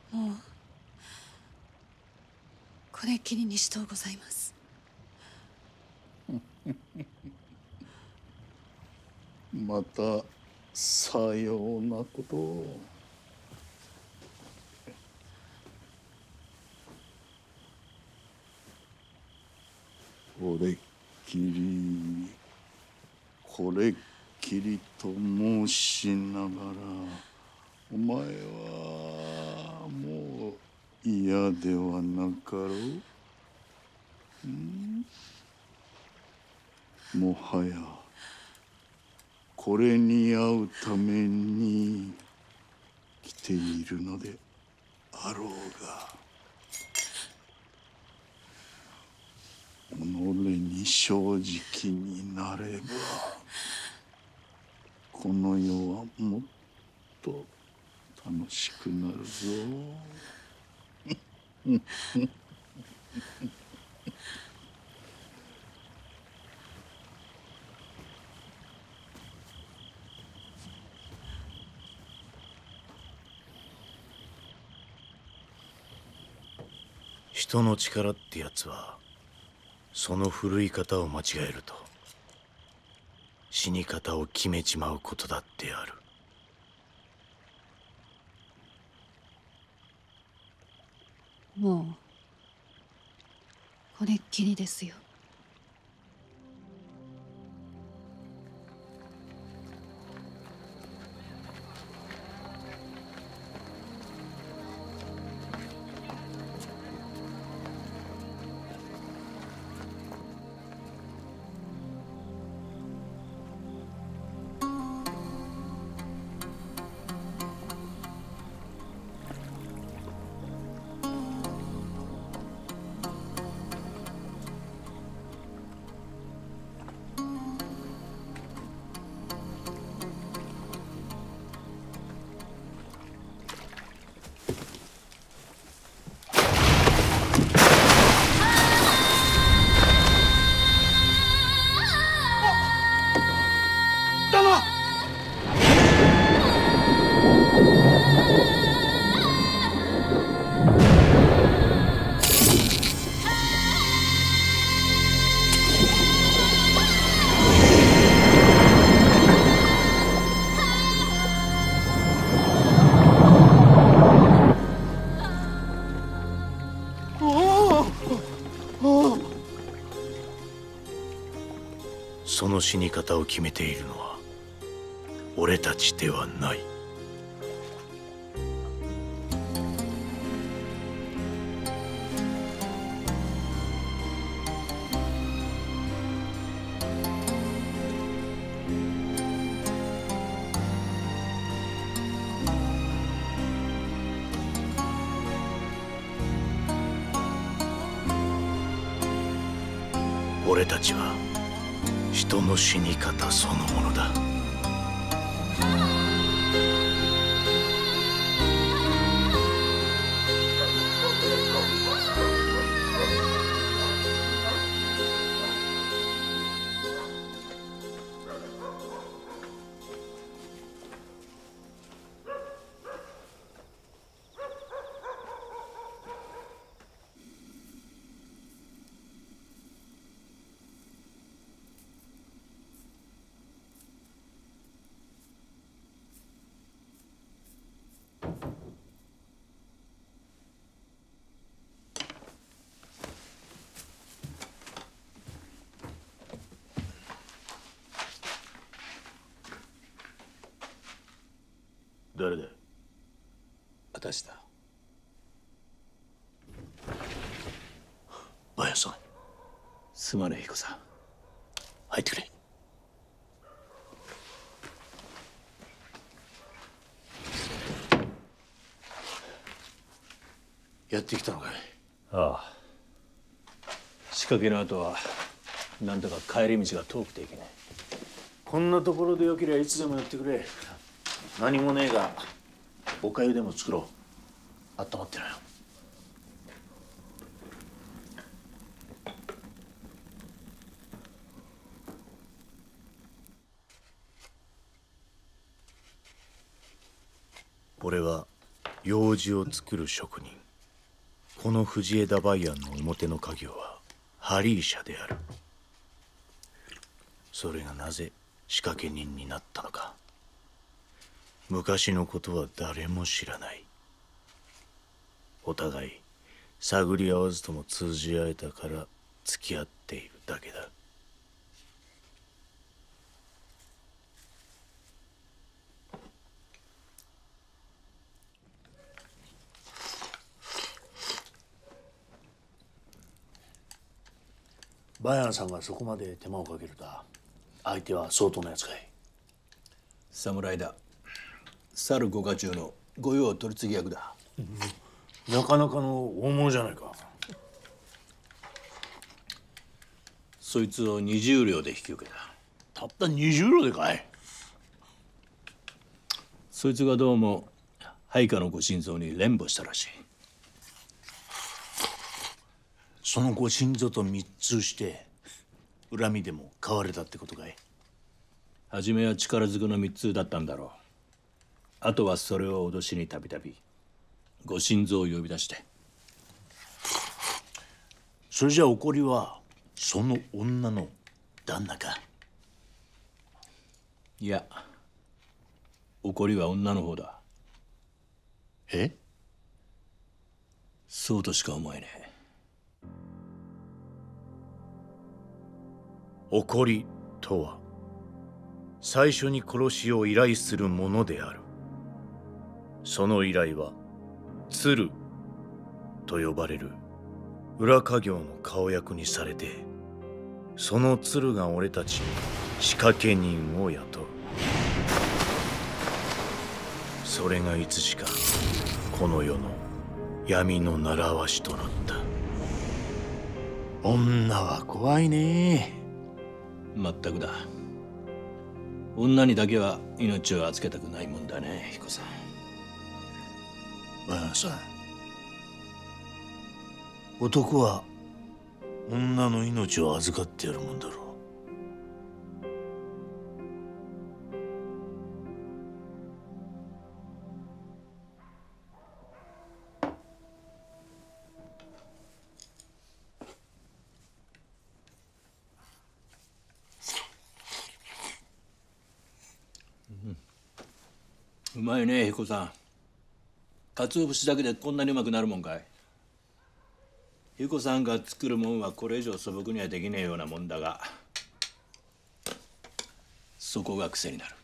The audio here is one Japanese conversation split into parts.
もうこれっきりにしとうございます。またさようなことを。これっきりこれっきりと申しながらお前はもう嫌ではなかろう。もはやこれに会うために来ているのであろうが、己に正直になればこの世はもっと楽しくなるぞ。人の力ってやつはその奮い方を間違えると死に方を決めちまうことだってある。もうこれっきりですよ。その死に方を決めているのは俺たちではない。俺たちは人の死に方そのものだ。誰だ？私だ。バヤさん、すまねえ彦さん。入ってくれ。やってきたのかい？ああ。仕掛けの後はなんとか帰り道が遠くていけない。こんなところでよければいつでもやってくれ。何もねえがおかゆでも作ろう。あったまってなよ。俺は楊枝を作る職人。この藤枝梅安の表の家業はハリー社である。それがなぜ仕掛け人になったのか、昔のことは誰も知らない。お互い探り合わずとも通じ合えたから付き合っているだけだ。バヤンさんがそこまで手間をかけるとは、相手は相当なやつかい？侍だ。猿五家中の御用取次役だ。なかなかの大物じゃないか。そいつを20両で引き受けた。たった20両でかい？そいつがどうも配下のご新造に連母したらしい。そのご新造と密通して恨みでも買われたってことかい？初めは力ずくの密通だったんだろう。あとはそれを脅しにたびたびご新造を呼び出して。それじゃあ怒りはその女の旦那か？いや、怒りは女の方だ。え？そうとしか思えねえ。怒りとは最初に殺しを依頼するものである。その依頼は鶴と呼ばれる裏家業の顔役にされて、その鶴が俺たち仕掛け人を雇う。それがいつしかこの世の闇の習わしとなった。女は怖いね。まったくだ。女にだけは命を預けたくないもんだね、彦さん。バヤンさん、男は女の命を預かってやるもんだろう。うまいね、彦さん。鰹節だけでこんなにうまくなるもんかい。彦さんが作るもんはこれ以上素朴にはできねえようなもんだが、そこが癖になる。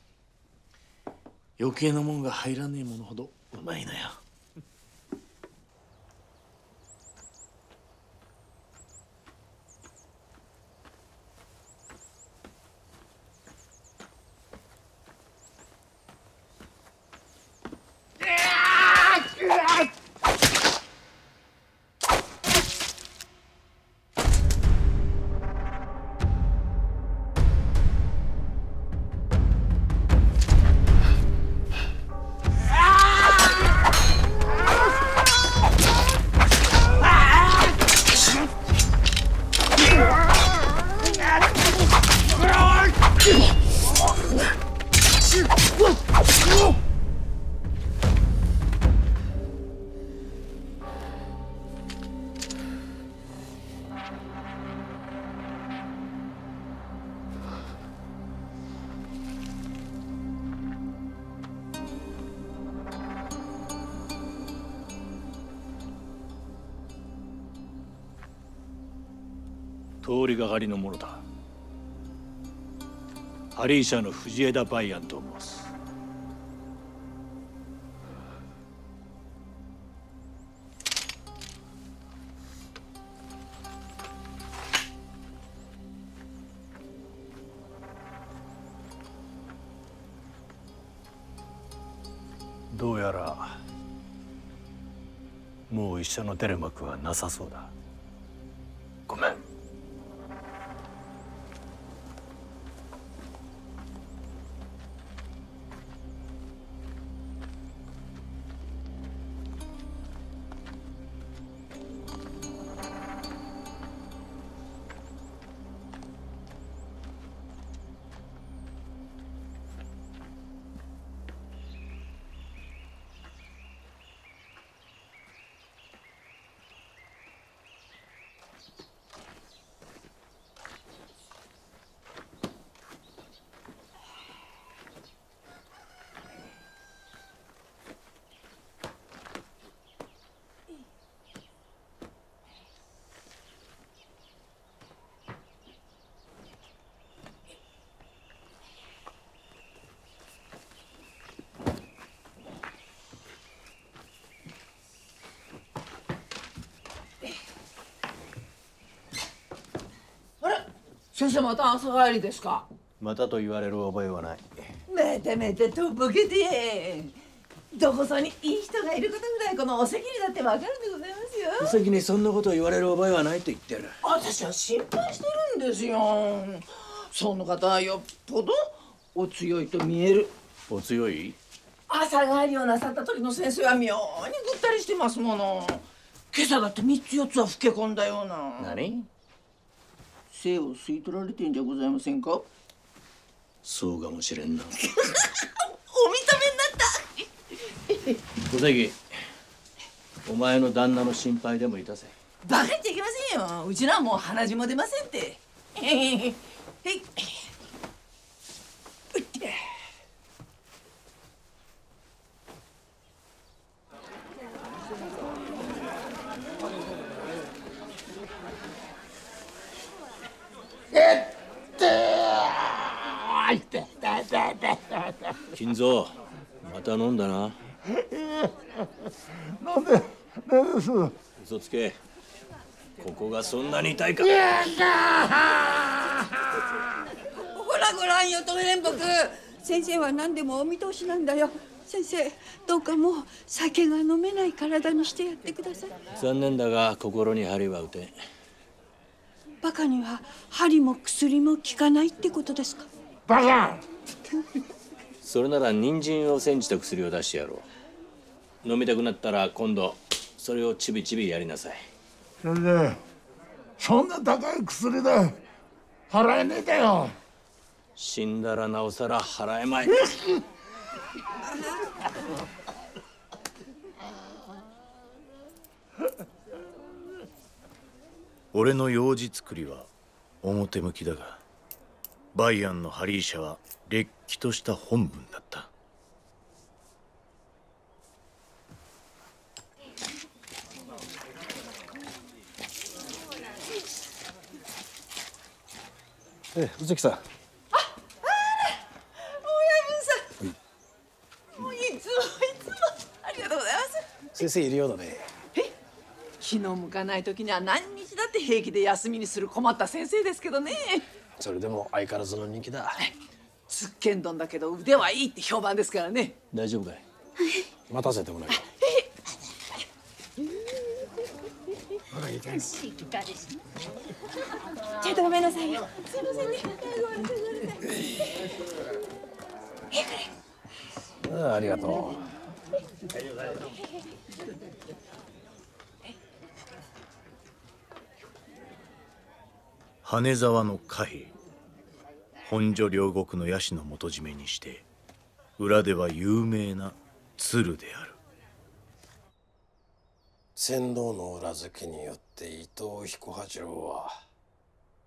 余計なもんが入らねえものほどうまいのよ。通りがかりのものだ。ハリー社の藤枝梅安と申す。どうやらもう一緒の出る幕はなさそうだ。ごめん。先生また朝帰りですか。またと言われる覚えはない。めてめてとぼけてどこそにいい人がいることぐらいこのお席にだってわかるんでございますよ。お席にそんなことを言われる覚えはないと言ってる。私は心配してるんですよ。その方はよっぽどお強いと見える。お強い？朝帰りをなさった時の先生は妙にぐったりしてますもの。今朝だって3つ4つは老け込んだような。何？精を吸い取られてんじゃございませんか。そうかもしれんな。お認めになった。小関、お前の旦那の心配でもいたせ。バカ言っちゃいけませんよ。うちらはもう鼻血も出ませんって。へい。金蔵、また飲んだな。なんでです。嘘つけ。ここがそんなに痛いか。ほらごらんよトゲレンボク。先生は何でもお見通しなんだよ。先生どうかもう酒が飲めない体にしてやってください。残念だが心に針は打てん。バカには針も薬も効かないってことですか。バカ。それなら人参を煎じた薬を出してやろう。飲みたくなったら今度それをちびちびやりなさい。先生、そんな高い薬代払えねえだよ。死んだらなおさら払えまい。俺の用事作りは表向きだが、バイアンのハリー社はれっきとした本分だった。宇関さん。親分さん。もういつもありがとうございます。先生いるようだね。気の向かない時には何日だって平気で休みにする困った先生ですけどね。それでも相変わらずの人気だ。つっけんどんだけど腕はいいって評判ですからね。大丈夫かい？待たせてもらうよ。ちょっとごめんなさいよ。すいませんね。ありがと羽沢の貨幣、本所両国のヤシの元締めにして裏では有名な鶴である。船頭の裏付けによって伊藤彦八郎は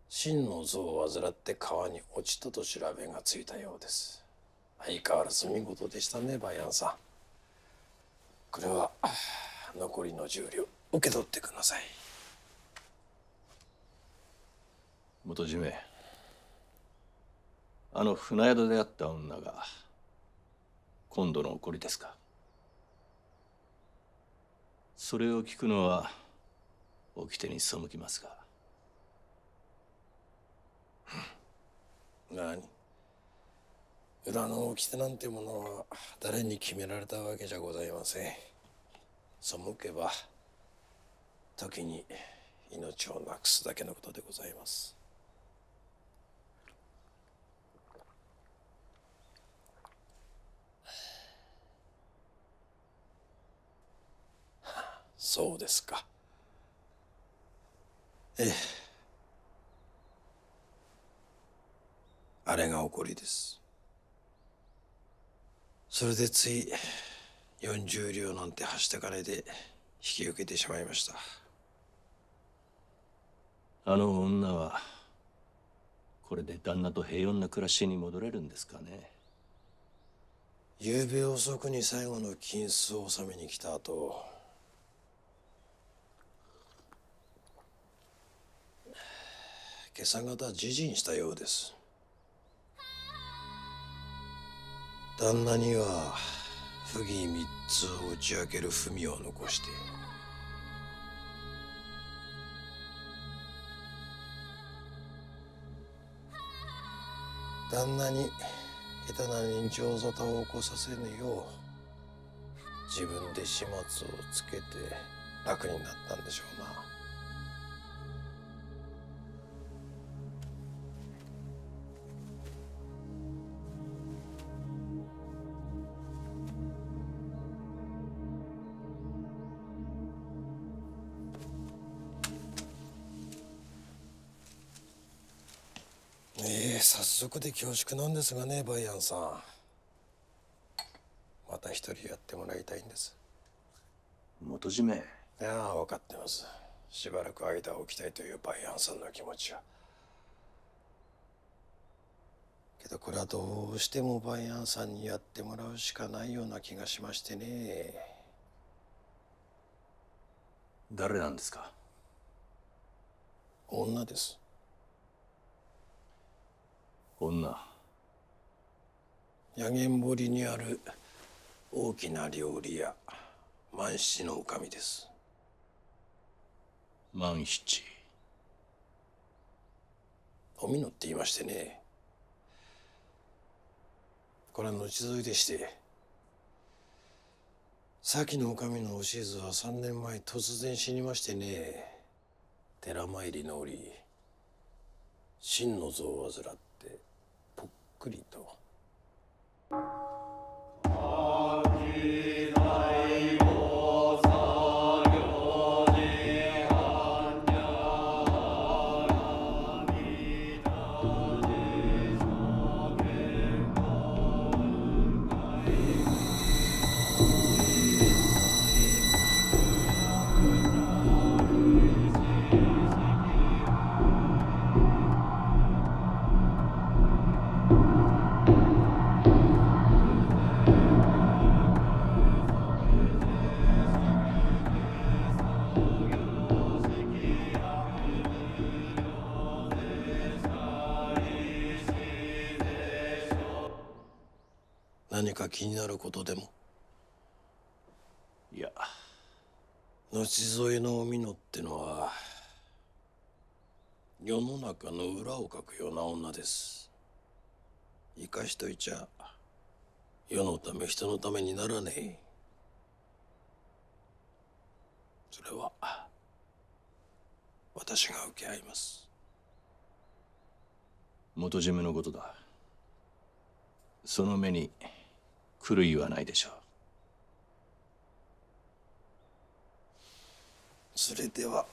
真の像を患って川に落ちたと調べがついたようです。相変わらず見事でしたね、バイアンさん。これは残りの10両受け取ってください。元締め、あの船宿であった女が今度の起こりですか？それを聞くのは掟に背きますが。何？裏の掟なんてものは誰に決められたわけじゃございません。背けば時に命をなくすだけのことでございます。そうですか。ええ。あれが起こりです。それでつい40両なんてはした金で引き受けてしまいました。あの女はこれで旦那と平穏な暮らしに戻れるんですかね。夕べ遅くに最後の金子を納めに来た後、今朝方自尽したようです。旦那には不義3つを打ち明ける文を残して、旦那に下手な人情沙汰を起こさせぬよう自分で始末をつけて楽になったんでしょうな。早速で恐縮なんですがね、バイアンさん。また一人やってもらいたいんです。元締め。いや分かってます。しばらく間を置きたいというバイアンさんの気持ちは。けどこれはどうしてもバイアンさんにやってもらうしかないような気がしましてね。誰なんですか？女です。女。八軒堀にある大きな料理屋万七の女将です。万七。おみのって言いましてね、これは後添いでして、先の女将のおしずは3年前突然死にましてね、寺参りの折心の臓を患ってぽっくりと。何か気になることでも？いや。後添えのおみのってのは世の中の裏をかくような女です。生かしといちゃ世のため人のためにならねえ。それは私が受け合います。元締めのことだ。その目に狂いはないでしょう。それでは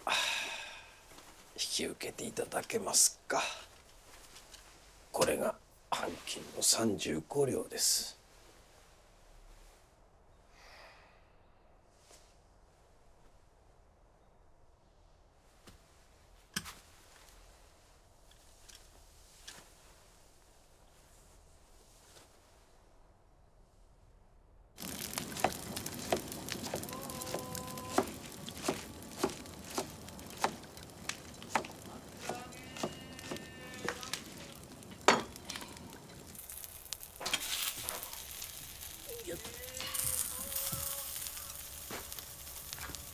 引き受けていただけますか。これが半金の35両です。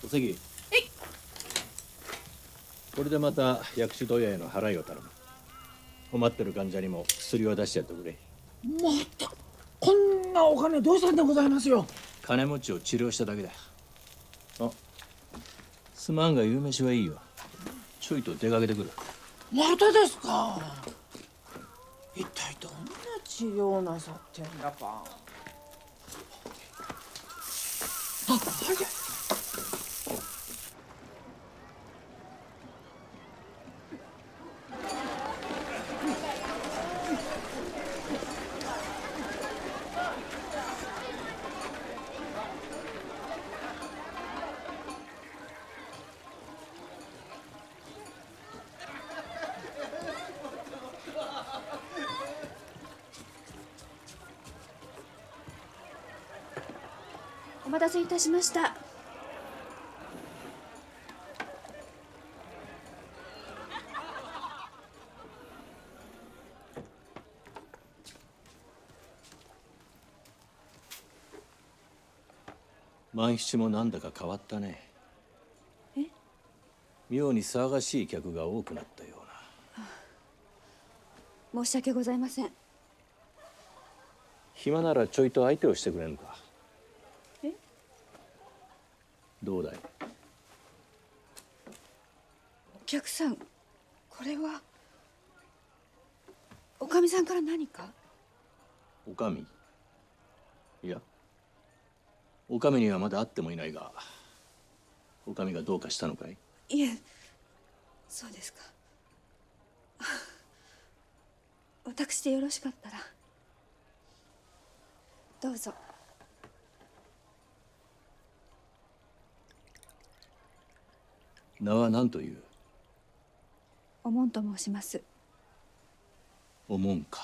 お関。これでまた薬種問屋への払いを頼む。困ってる患者にも薬を出してやってくれ。もっとこんなお金どうしたんでございますよ。金持ちを治療しただけだ。あ、すまんが夕飯はいいよ。ちょいと出かけてくる。またですか。一体どんな治療なさってんだか。あ、はい。お待たせいたしました。万七もなんだか変わったね。え？妙に騒がしい客が多くなったような。申し訳ございません。暇ならちょいと相手をしてくれんか。え？どうだい？お客さん、これはおかみさんから何か？おかみ？いや、おかみにはまだ会ってもいないが、おかみがどうかしたのかい？いえ、そうですか。私でよろしかったらどうぞ。名は何という？おもんと申します。おもんか。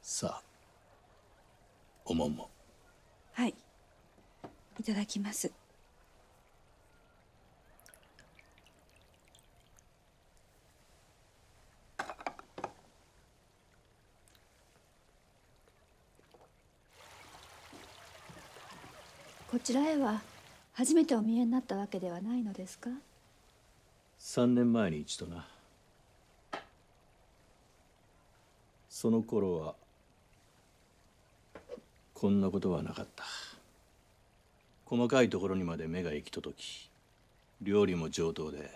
さあ、おもんも。はい、いただきます。こちらへは初めてお見えになったわけではないのですか3年前に一度な。その頃はこんなことはなかった。細かいところにまで目が行き届き、料理も上等で、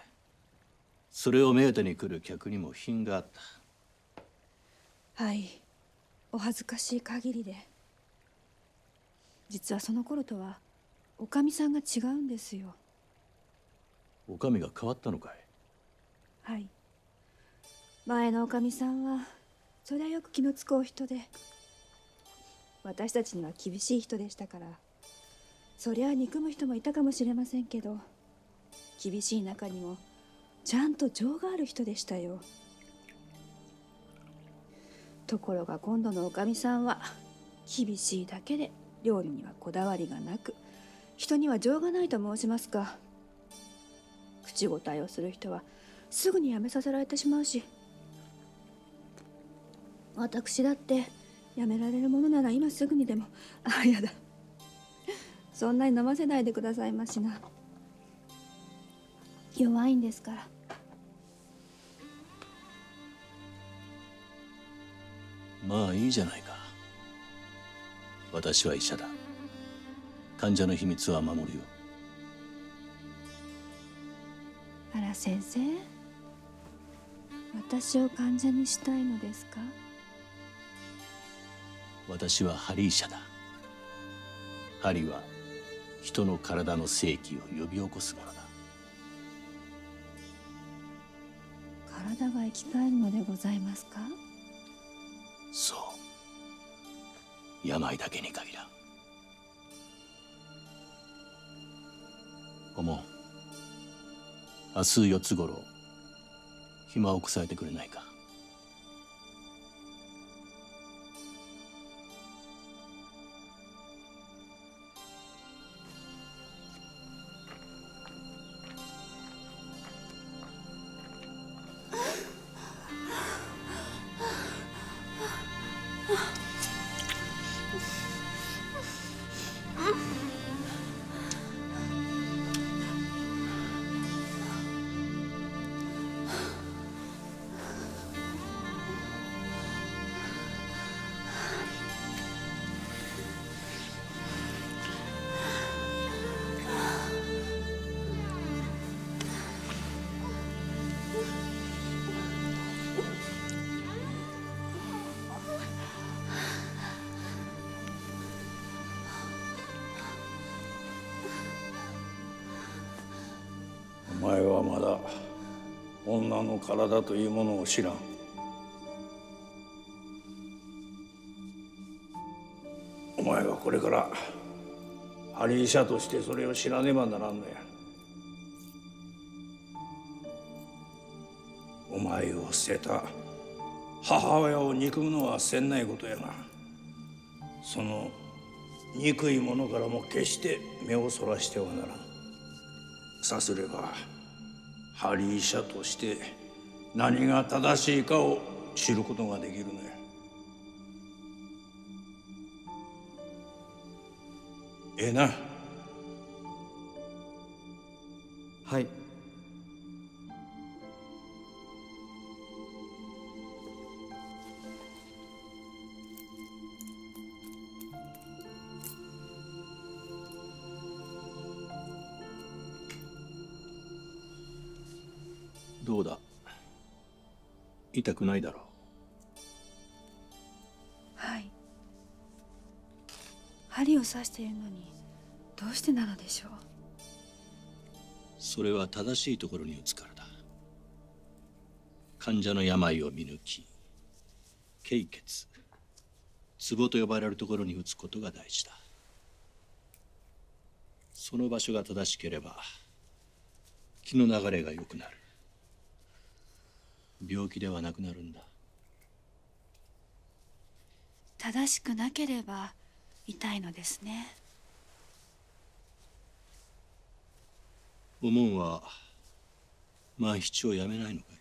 それを目当てに来る客にも品があった。はい、お恥ずかしい限りで。実はその頃とはおかみさんが違うんですよ。おかみが変わったのかい？はい、前のおかみさんはそりゃよく気のつくお人で、私たちには厳しい人でしたから、そりゃ憎む人もいたかもしれませんけど、厳しい中にもちゃんと情がある人でしたよ。ところが今度のおかみさんは厳しいだけで料理にはこだわりがなく、人には情がないと申しますか。口答えをする人はすぐに辞めさせられてしまうし、私だって辞められるものなら今すぐにでも。あ、やだ、そんなに飲ませないでくださいましな。弱いんですから。まあいいじゃないか。私は医者だ。患者の秘密は守るよ。あら先生、私を患者にしたいのですか？私は針医者だ。針は人の体の生気を呼び起こすものだ。体が生き返るのでございますか？そう。病だけに限らん。おもん、明日4つ頃暇をこさえてくれないか？お前はまだ女の体というものを知らん。お前はこれから針医者としてそれを知らねばならんのや。お前を捨てた母親を憎むのはせんないことやが、その憎いものからも決して目をそらしてはならん。さすれば針医者として何が正しいかを知ることができるのや。ええな。はい。どうだ、痛くないだろう。はい。針を刺しているのにどうしてなのでしょう。それは正しいところに打つからだ。患者の病を見抜き、経血、ツボと呼ばれるところに打つことが大事だ。その場所が正しければ気の流れが良くなる。病気ではなくなるんだ。正しくなければ痛いのですね。おもんは万七をやめないのかい？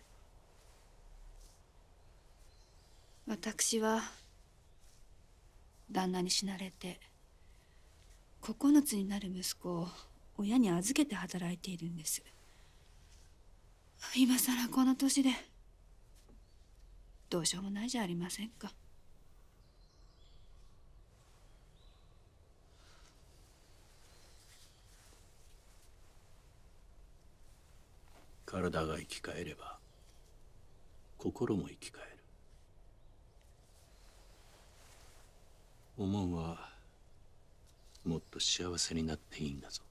私は旦那に死なれて9つになる息子を親に預けて働いているんです。今さらこの年でどうしようもないじゃありませんか。体が生き返れば心も生き返る。おもんはもっと幸せになっていいんだぞ。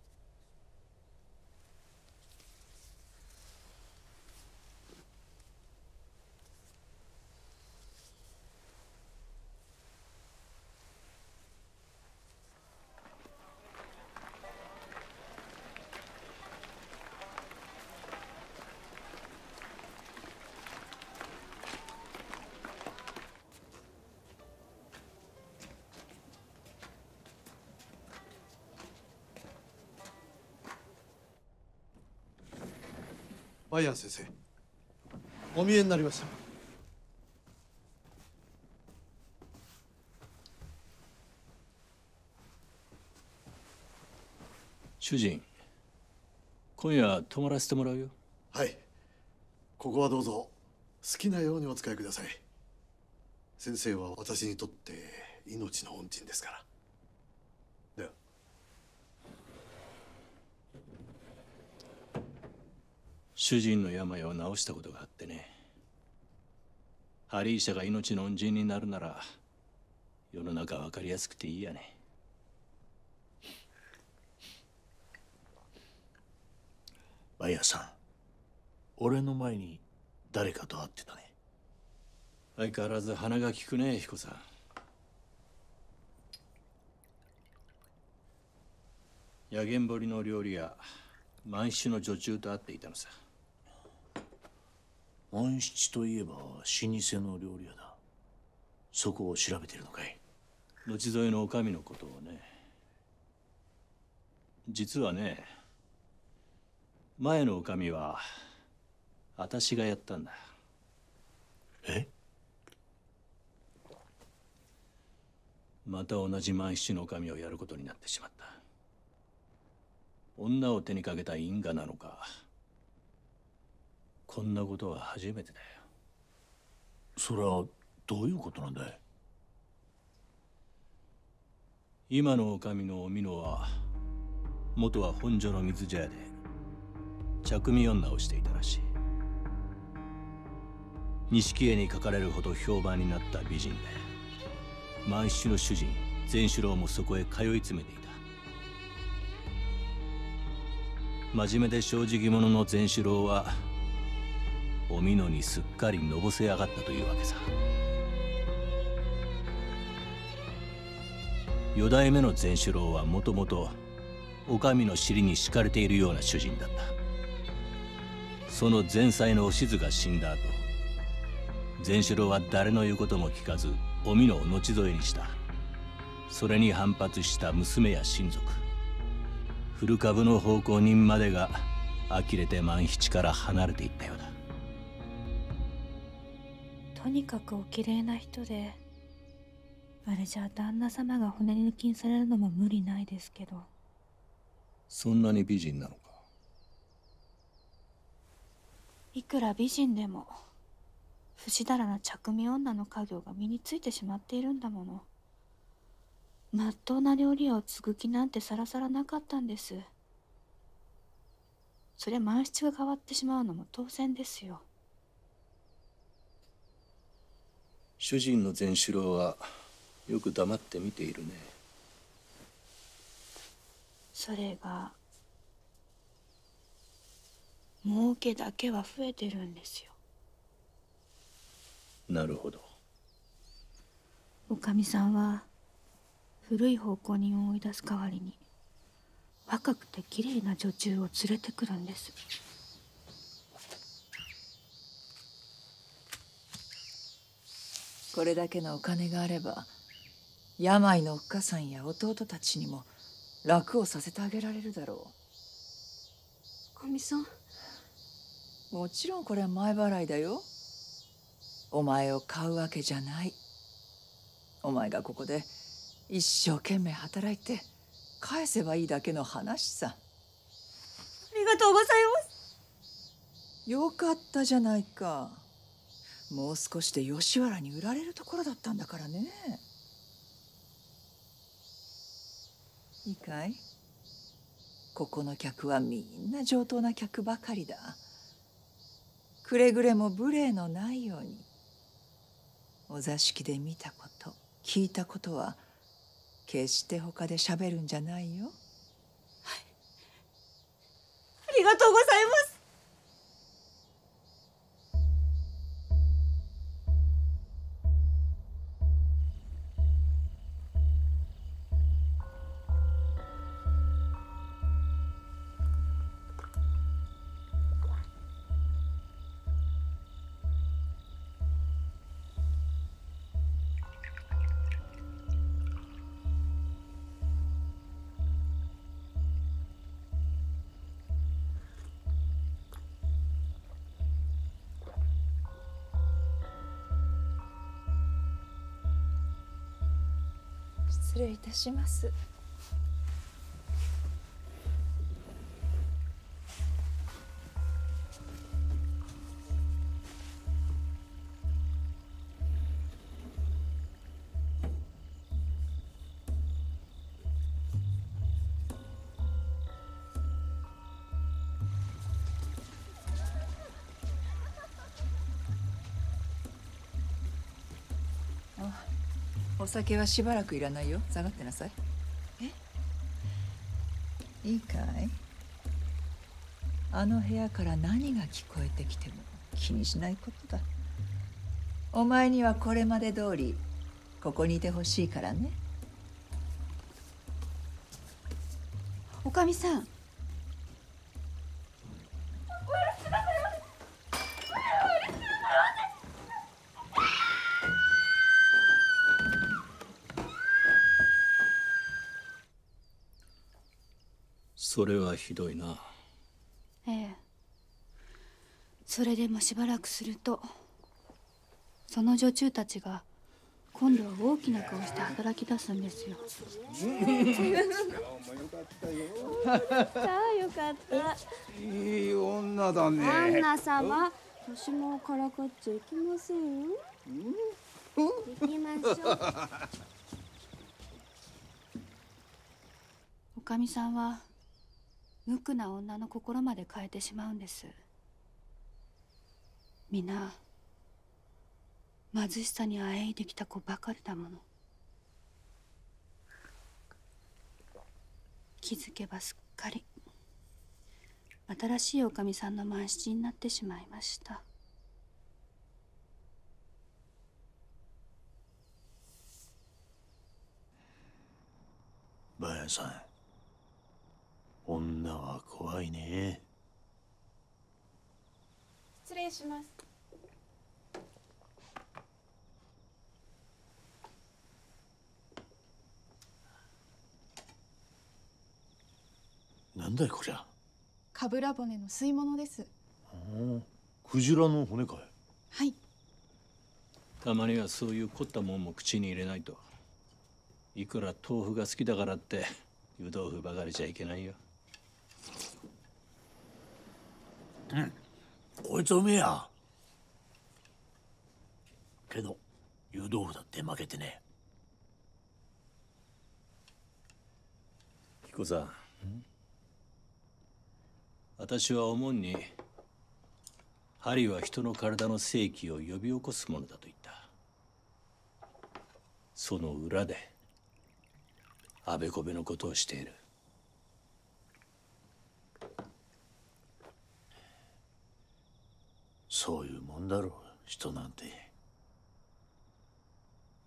バイアン先生、お見えになりました。主人、今夜泊まらせてもらうよ。はい、ここはどうぞ好きなようにお使いください。先生は私にとって命の恩人ですから。では。主人の病を治したことがあってね。針医者が命の恩人になるなら世の中分かりやすくていいやね。バイヤーさん、俺の前に誰かと会ってたね。相変わらず鼻が利くね、彦さん。野源堀の料理屋万七の女中と会っていたのさ。万七といえば老舗の料理屋だ。そこを調べてるのかい？後添えの女将のことをね。実はね、前の女将は私がやったんだ。え？また同じ万七の女将をやることになってしまった。女を手にかけた因果なのか、こんなことは初めてだよ。それはどういうことなんだい？今の女将のお美濃は元は本所の水茶屋で茶み女をしていたらしい。錦絵に描かれるほど評判になった美人で、万七の主人善四郎もそこへ通い詰めていた。真面目で正直者の善四郎はお美濃にすっかりのぼせ上がったというわけさ。四代目の善四郎はもともとお上の尻に敷かれているような主人だった。その前妻のおしずが死んだ後、善四郎は誰の言うことも聞かずお美濃を後添えにした。それに反発した娘や親族、古株の奉公人までが呆れて万七から離れていったようだ。とにかくおきれいな人で、あれじゃあ旦那様が骨抜きにされるのも無理ないですけど。そんなに美人なのか。いくら美人でも不死だらな茶組女の家業が身についてしまっているんだもの。まっとうな料理屋を継ぐ気なんてさらさらなかったんです。そりゃ万七が変わってしまうのも当然ですよ。主人の善四郎はよく黙って見ているね。それが儲けだけは増えてるんですよ。なるほど。おかみさんは古い奉公人を追い出す代わりに若くてきれいな女中を連れてくるんです。これだけのお金があれば病のおっかさんや弟たちにも楽をさせてあげられるだろう。おかみさん。もちろんこれは前払いだよ。お前を買うわけじゃない。お前がここで一生懸命働いて返せばいいだけの話さ。ありがとうございます。よかったじゃないか。もう少しで吉原に売られるところだったんだからね。いいかい？ここの客はみんな上等な客ばかりだ。くれぐれも無礼のないように。お座敷で見たこと、聞いたことは決して他で喋るんじゃないよ。はい。ありがとうございます。失礼いたします。お酒はしばらくいらないよ。下がってなさい。いいかい？あの部屋から何が聞こえてきても気にしないことだ。お前にはこれまで通りここにいてほしいからね。おかみさん。それはひどいな。ええ。それでもしばらくするとその女中たちが今度は大きな顔して働き出すんですよ。さあよかった。いい女だね。旦那様、私もからかっちゃいけませんよ。行きましょう。おかみさんは無垢な女の心まで変えてしまうんです。皆貧しさにあえいできた子ばかりだもの。気づけばすっかり新しいおかみさんの満室になってしまいました。ばやさん、女は怖いね。失礼します。なんだいこりゃ。かぶら骨の吸い物です。クジラの骨かい。はい。たまにはそういう凝ったもんも口に入れないと。いくら豆腐が好きだからって湯豆腐ばかりじゃいけないよ。こいつおめえや。けど湯豆腐だって負けてね。彦さん、私は思うに針は人の体の生気を呼び起こすものだと言った。その裏であべこべのことをしている。そういうもんだろう、人なんて。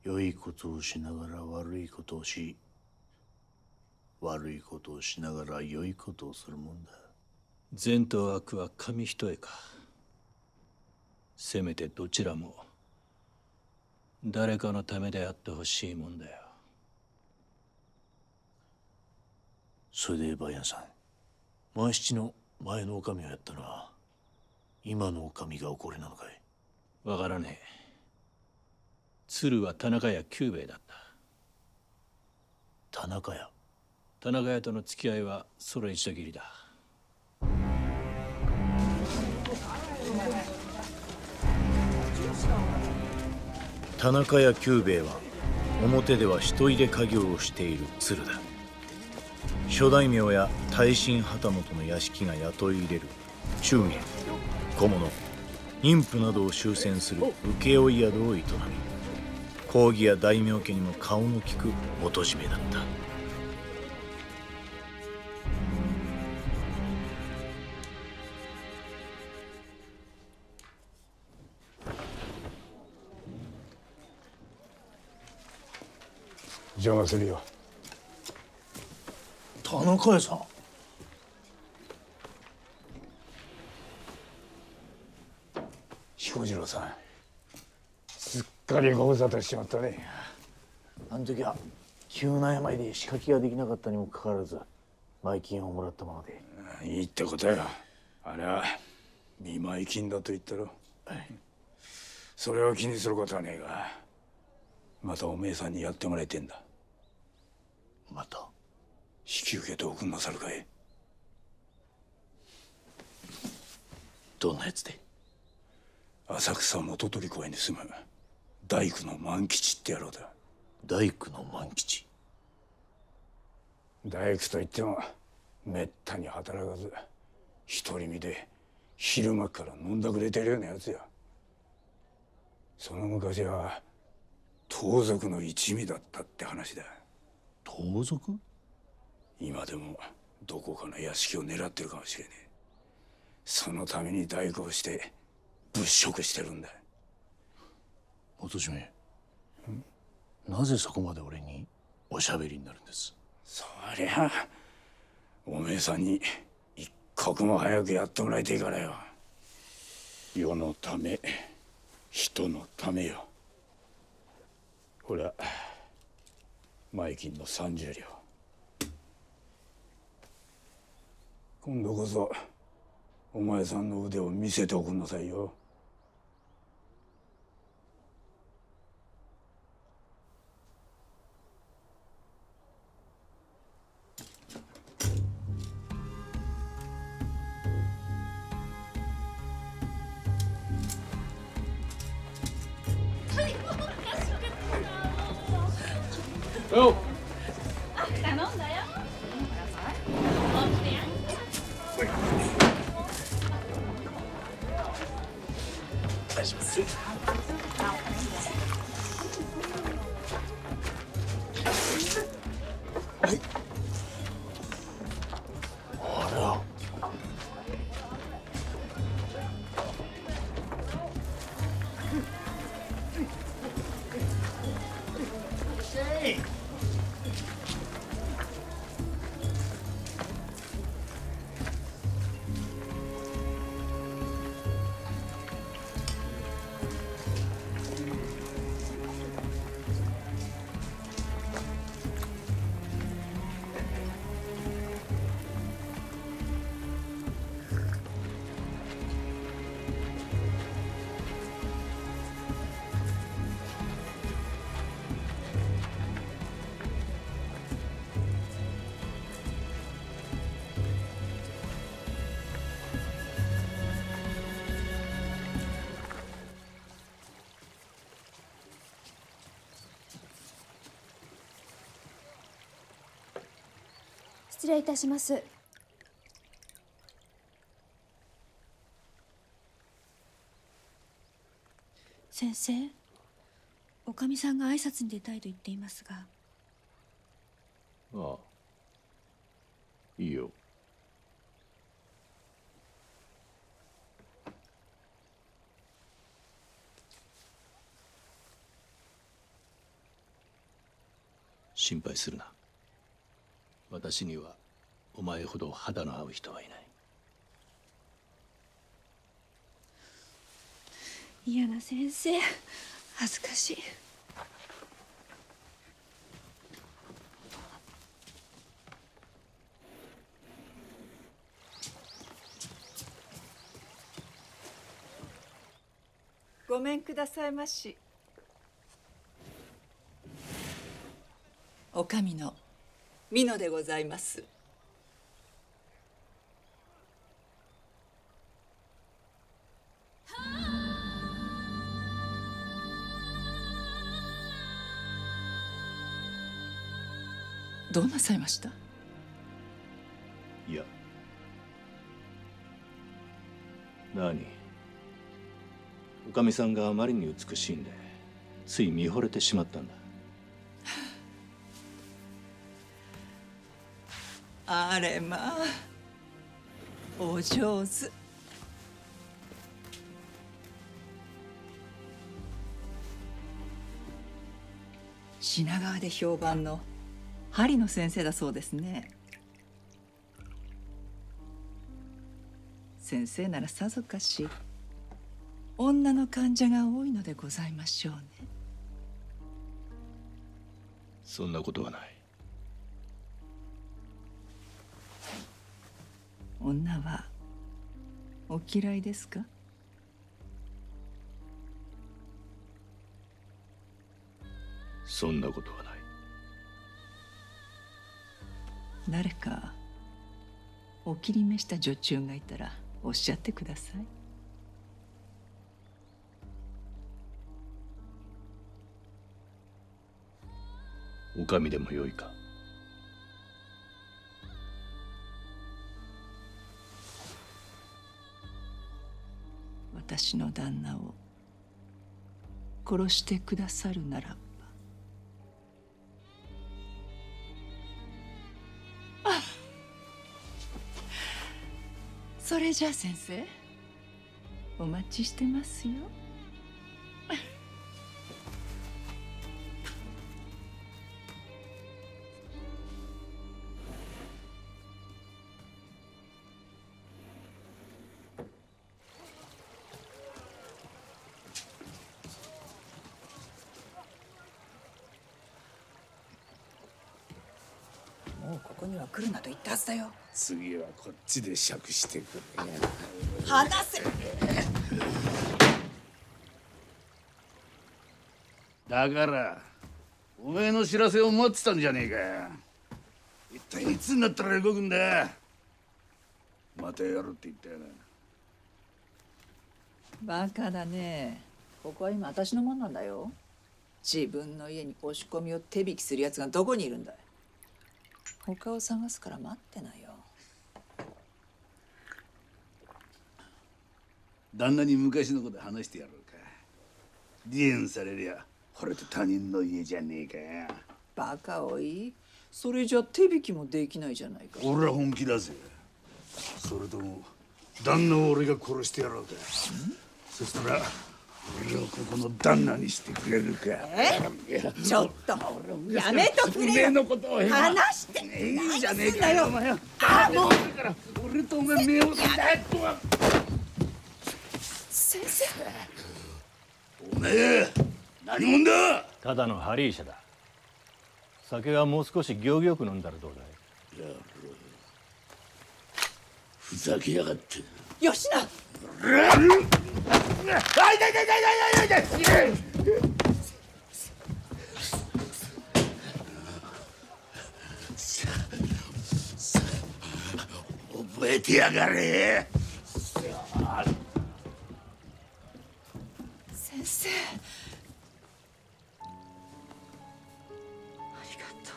良いことをしながら悪いことをし、悪いことをしながら良いことをするもんだ。善と悪は紙一重か。せめてどちらも誰かのためであってほしいもんだよ。それでバイアンさん、万七の前の女将をやったのは今の女将がおこれなのかい。わからねえ。鶴は田中屋久兵衛だった。田中屋。田中屋との付き合いはそれ一度きりだ。田中屋久兵衛は表では人入れ家業をしている鶴だ。諸大名や大臣旗本の屋敷が雇い入れる忠言、小物、妊婦などを修繕する請負宿を営み、公儀や大名家にも顔の利く元締めだった。邪魔するよ。田中屋さん。彦次郎さん、すっかりご無沙汰しちまったね。あの時は急な病で仕掛けができなかったにもかかわらず前金をもらったもので。いいってことよ。あれは見舞い金だと言ったろ。それを気にすることはねえが、またおめえさんにやってもらいてんだ。また引き受けておくんなさるかい。どんなやつで。浅草元取公園に住む大工の万吉って野郎だ。大工の万吉。大工といってもめったに働かず独り身で昼間から飲んだくれてるようなやつや。その昔は盗賊の一味だったって話だ。盗賊？今でもどこかの屋敷を狙ってるかもしれねえ。そのために大工をして物色してるんだ。元締め、なぜそこまで俺におしゃべりになるんです？そりゃおめえさんに一刻も早くやってもらいてえからよ。世のため人のためよ。ほら前金の30両。今度こそお前さんの腕を見せておくんなさいよ。よあ、頼んだよ。大丈夫です。はい。あら、失礼いたします。先生、おかみさんが挨拶に出たいと言っていますが。ああ、いいよ。心配するな。私にはお前ほど肌の合う人はいない。嫌な先生、恥ずかしい。ごめんくださいまし。お上の美濃でございます。どうなさいました？いや、何？おかみさんがあまりに美しいんでつい見惚れてしまったんだ。あれまあ、お上手。品川で評判の針の先生だそうですね。先生ならさぞかし女の患者が多いのでございましょうね。そんなことはない。女はお嫌いですか？そんなことはない。誰かお気に召した女中がいたらおっしゃってください。お上でもよいか。私の旦那を殺してくださるならば。それじゃあ先生、お待ちしてますよ。もうここには来るなと言ったはずだよ。次はこっちで釈してくれ。離せ。だからお前の知らせを待ってたんじゃねえかよ。一体いつになったら動くんだ。またやるって言ったよな。バカだね。ここは今私のもんなんだよ。自分の家に押し込みを手引きするやつがどこにいるんだい。他を探すから待ってなよ。旦那に昔のこと話してやろうか。離縁されりゃ惚れて他人の家じゃねえかよ。バカおい。それじゃ手引きもできないじゃないか。俺は本気だぜ。それとも旦那を俺が殺してやろうか。そしたら俺をここの旦那にしてくれるか。ちょっとやめとくれよ。のことを話して。いいじゃねえかよ。お前はもう俺とお前目をつけた。先生。お前何者だ。ただのハリーシャだ。酒はもう少し行儀よく飲んだらどうだい。ふざけやがって。吉野。覚えてやがれ。先生。ありがとう。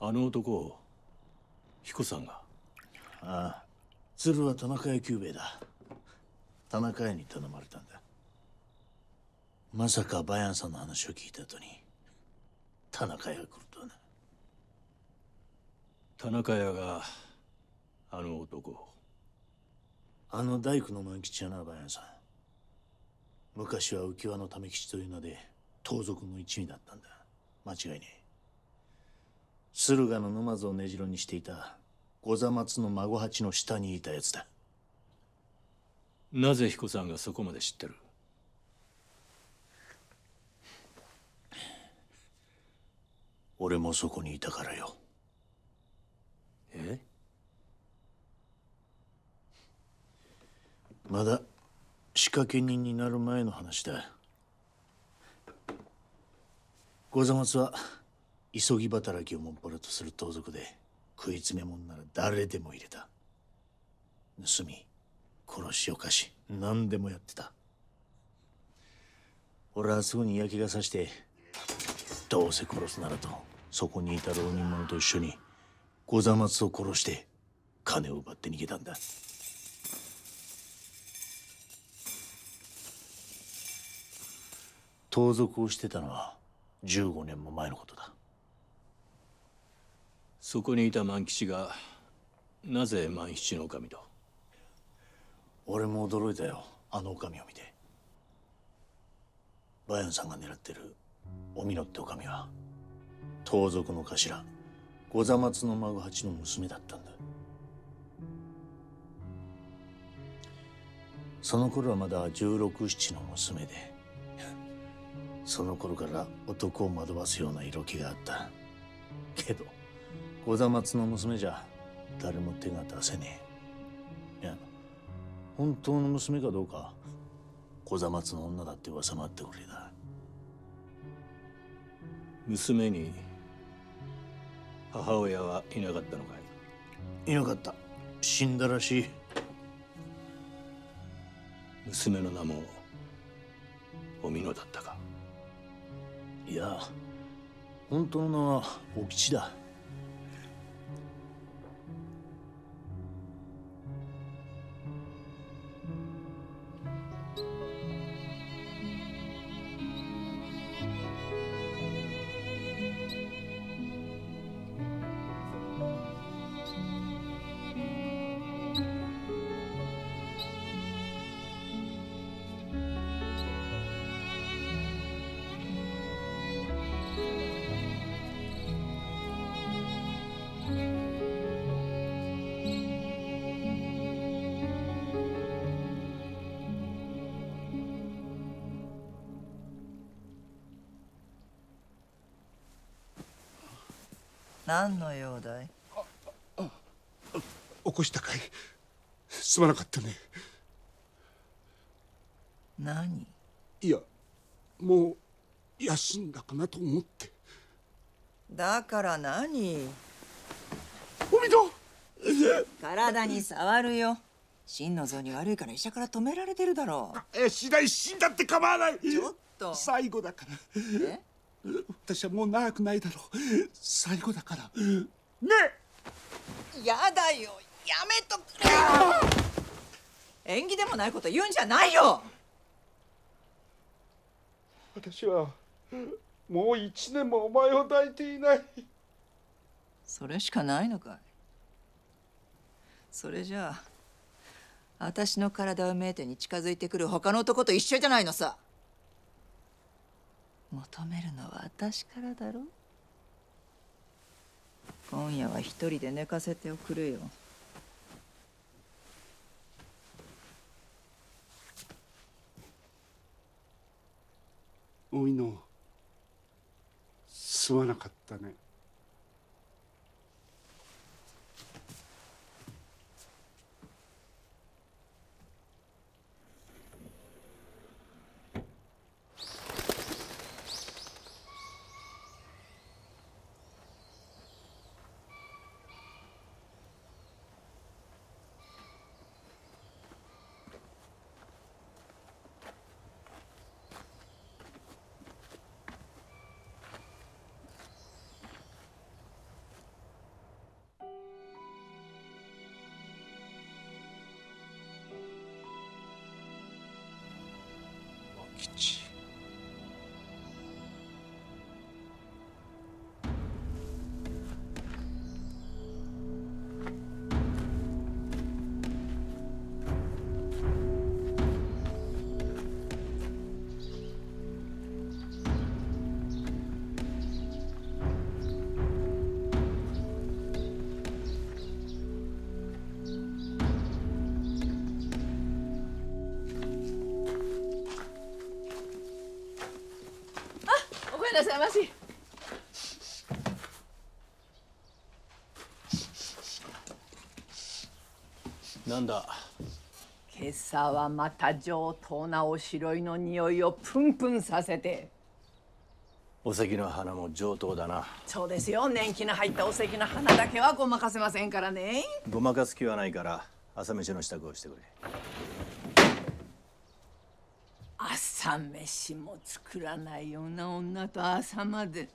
あの男、彦さんが。ああ、鶴は田中屋久兵衛だ。田中屋に頼まれたんだ。まさかバヤンさんの話を聞いた後に田中屋が来るとはな。田中屋があの男を。あの大工の万吉やな、バヤンさん。昔は浮輪の為吉という名で盗賊の一味だったんだ。間違いねえ。駿河の沼津を根城にしていた御座松の孫八の下にいたやつだ。なぜ彦さんがそこまで知ってる？俺もそこにいたからよ。え？まだ仕掛け人になる前の話だ。御座松は急ぎ働きをもっぱらとする盗賊で、食い詰め物なら誰でも入れた。盗み、殺し、犯し、何でもやってた。俺はすぐに嫌気がさして、どうせ殺すならとそこにいた浪人者と一緒に御座松を殺して金を奪って逃げたんだ。盗賊をしてたのは15年も前のことだ。そこにいた万吉がなぜ万七の女将と？俺も驚いたよ、あの女将を見て。バヤンさんが狙ってるおみのって女将は盗賊の頭御座松の孫八の娘だったんだ。その頃はまだ16、17の娘で、その頃から男を惑わすような色気があった。けど御座松の娘じゃ誰も手が出せねえ。いや、本当の娘かどうか御座松の女だって噂もあってくれだ。娘に母親はいなかったのかい？いなかった。死んだらしい。娘の名もおみのだったか？いや、本当の名はお吉だ。何の用だい？起こしたかい？すまなかったね。何？いや、もう休んだかなと思って。だから何？おみの！体に触るよ。真の像に悪いから医者から止められてるだろう。次第死んだって構わない。ちょっと。最後だから。え？私はもう長くないだろう。最後だからね。やだよ、やめとくれよ。縁起でもないこと言うんじゃないよ。私はもう1年もお前を抱いていない。それしかないのかい？それじゃあ私の体を目当てに近づいてくる他の男と一緒じゃないのさ。求めるのは私からだろ。今夜は一人で寝かせておくれよ。おみの、すまなかったね。なさいまし。なんだ。今朝はまた上等なおしろいの匂いをプンプンさせて。お席の花も上等だな。そうですよ。年季の入ったお席の花だけはごまかせませんからね。ごまかす気はないから朝飯の支度をしてくれ。朝飯も作らないような女と朝まで。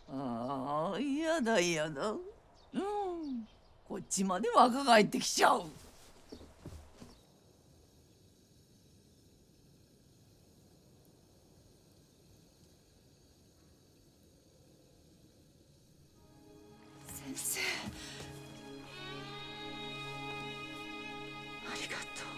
ああ、嫌だ嫌だ。こっちまで若返ってきちゃう。先生、ありがとう。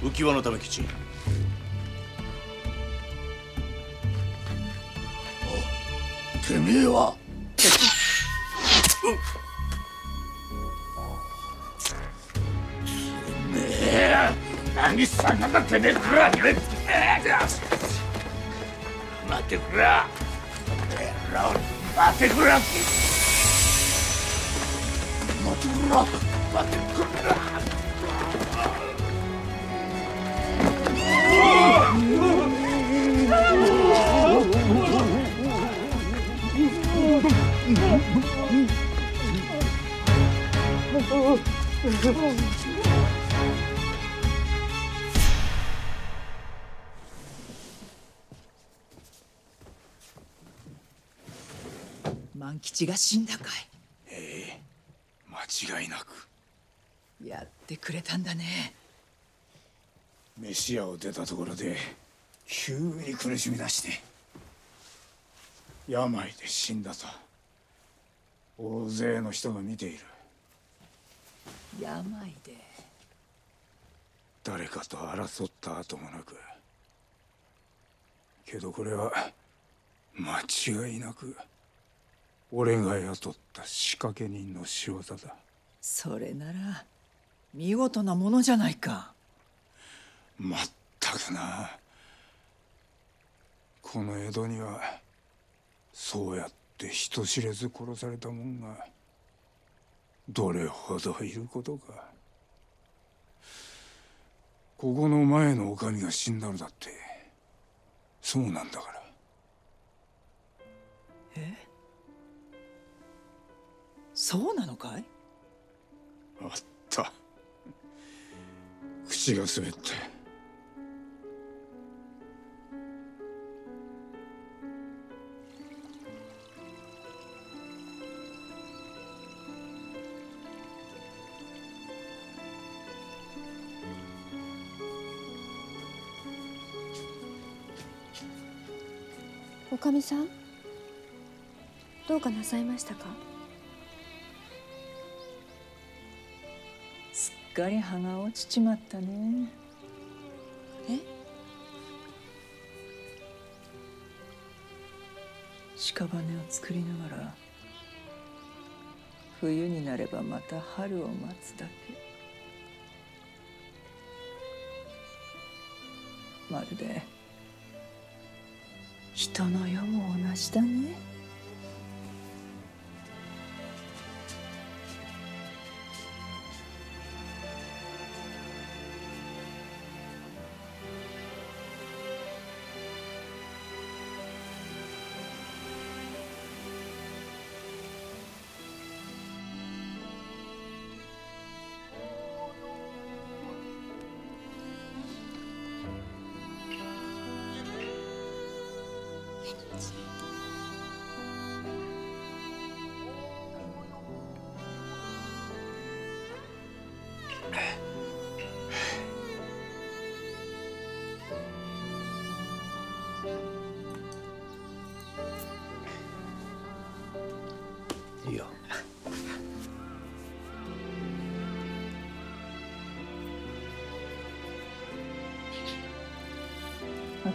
浮輪のため吉。てめえは何さなんだてめえくら待ってくら待ってくら万吉が死んだかええ、間違いなく。い。やってくれたんだね。飯屋を出たところで急に苦しみ出して病で死んだと大勢の人が見ている。病で。誰かと争った跡もなく。けどこれは間違いなく俺が雇った仕掛け人の仕業だ。それなら見事なものじゃないか。まったくな。この江戸にはそうやって人知れず殺された者がどれほどいることか。ここの前の女将が死んだのだってそうなんだから。え？そうなのかい？あった。口が滑って。おかみさん、どうかなさいましたか？すっかり葉が落ちちまったね。え？屍を作りながら冬になればまた春を待つだけ。まるで人の世も同じだね。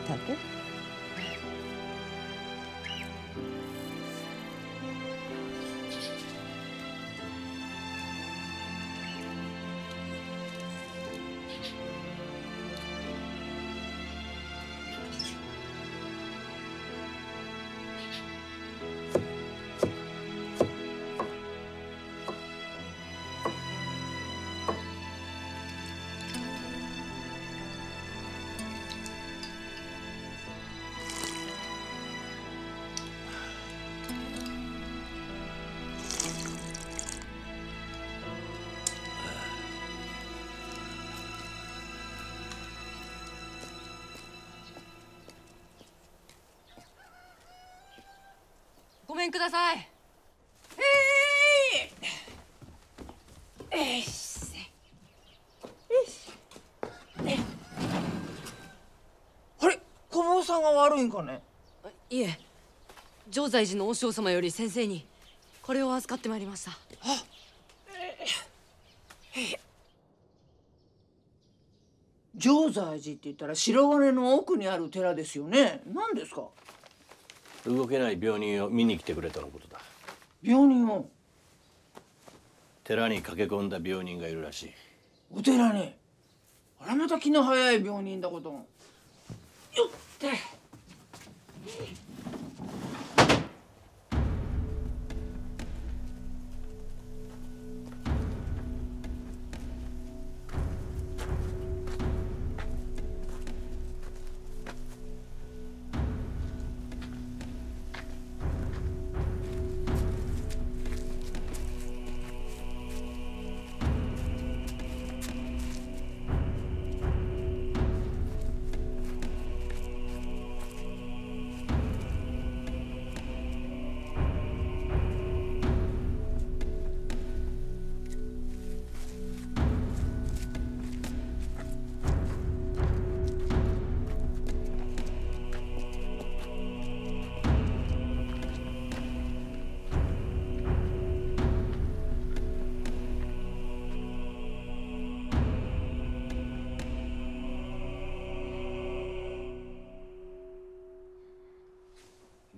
たと？ごめんください。あれ、小坊さんが悪いんかね。いえ、常在寺の和尚様より先生にこれを預かってまいりました。常在寺って言ったら白金の奥にある寺ですよね。何ですか？動けない病人を見に来てくれとのことだ。病人を？寺に駆け込んだ病人がいるらしい。お寺に？あら、また気の早い病人だこと。よって。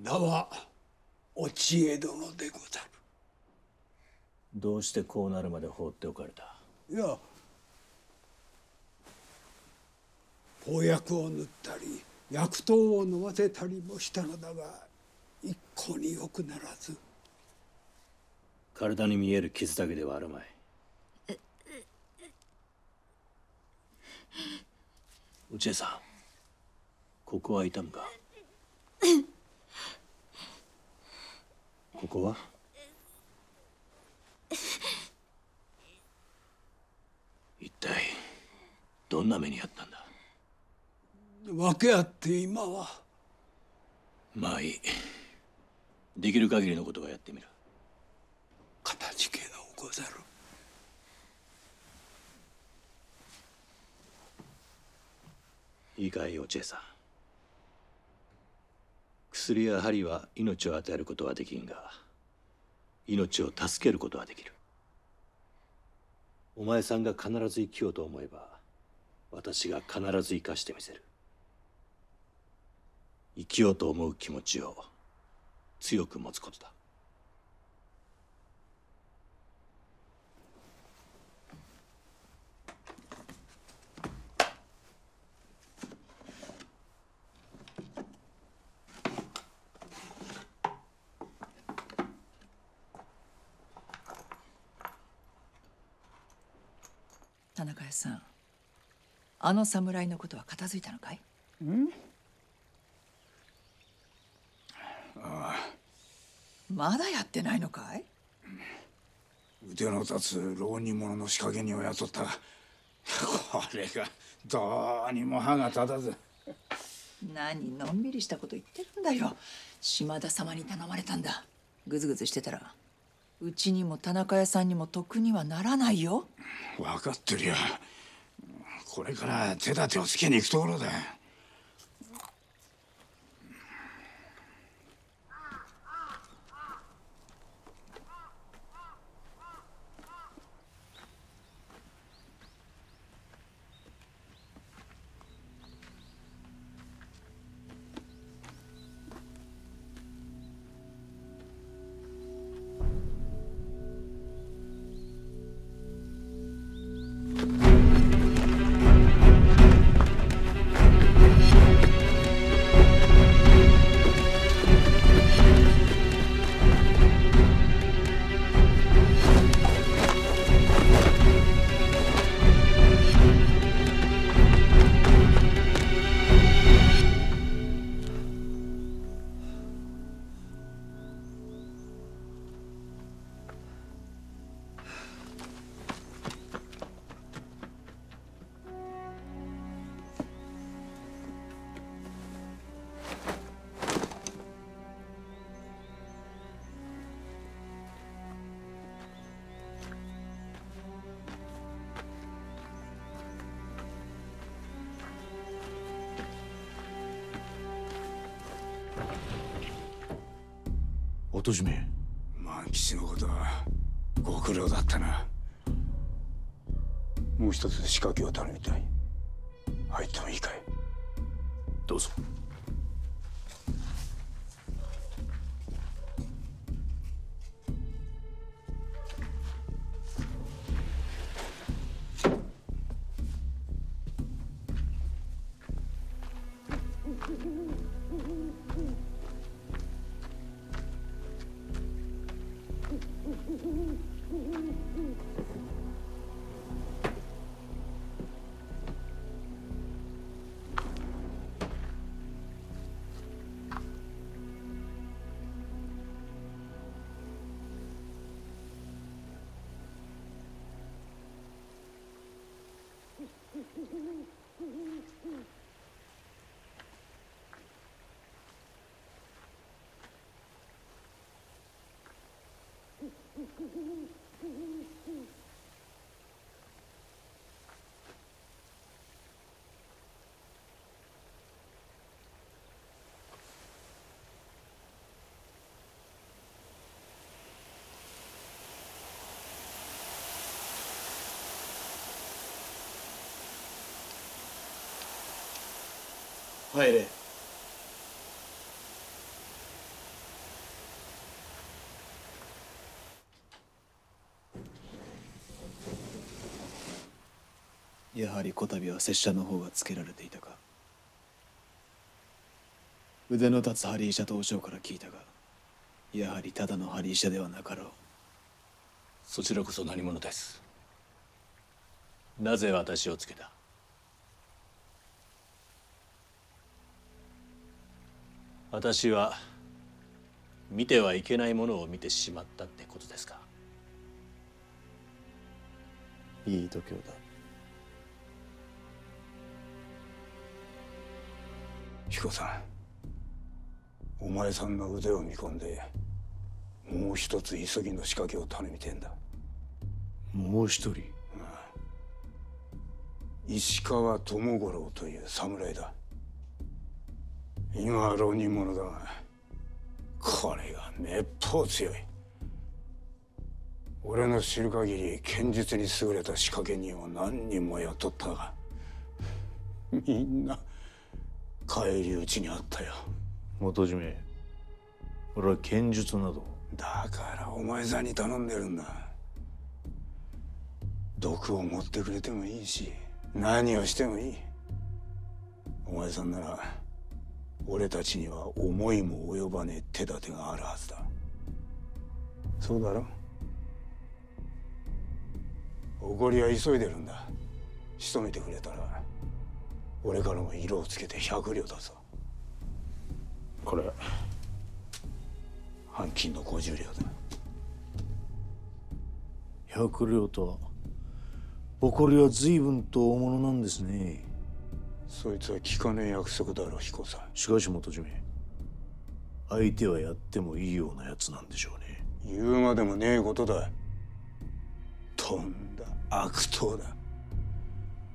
名はお知恵殿でござる。どうしてこうなるまで放っておかれた？いや、法薬を塗ったり薬湯を飲ませたりもしたのだが一向によくならず。体に見える傷だけではあるまい。お知恵さん、ここは痛むか？ここは？一体どんな目にあったんだ？訳あって今は。まあいい。できる限りのことはやってみる。かたじけのうござる。いいかい、お知恵さん。薬や針は命を与えることはできんが、命を助けることはできる。お前さんが必ず生きようと思えば、私が必ず生かしてみせる。生きようと思う気持ちを強く持つことだ。田中屋さん、あの侍のことは片付いたのかい？ああ、まだやってないのかい？腕の立つ浪人者の仕掛け人を雇ったが、これがどうにも歯が立たず。何のんびりしたこと言ってるんだよ。島田様に頼まれたんだ。ぐずぐずしてたらうちにも田中屋さんにも得にはならないよ。分かってるよ。これから手立てをつけに行くところだ。元締め。万吉のことはご苦労だったな。もう一つ仕掛けを頼みたい。入ってもいいかい？どうぞ。入れ。やはりこたびは拙者の方がつけられていたか。腕の立つ針医者と和尚から聞いたが、やはりただの針医者ではなかろう。そちらこそ何者です。なぜ私をつけた？私は見てはいけないものを見てしまったってことですか？いい度胸だ。彦さん、お前さんの腕を見込んでもう一つ急ぎの仕掛けを頼みてんだ。もう一人？石川智五郎という侍だ。今は浪人者だが、これがめっぽう強い。俺の知る限り剣術に優れた仕掛け人を何人も雇ったが、みんな返り討ちにあったよ。元締め、俺は剣術など。だからお前さんに頼んでるんだ。毒を持ってくれてもいいし、何をしてもいい。お前さんなら俺たちには思いも及ばねえ手立てがあるはずだ。そうだろ？おごりは急いでるんだ。仕留めてくれたら俺からも色をつけて100両だぞ。これ半金の50両だ。100両とは誇りは随分と大物なんですね。そいつは聞かねえ約束だろ、彦さん。しかし元締め、相手はやってもいいようなやつなんでしょうね。言うまでもねえことだ。とんだ悪党だ。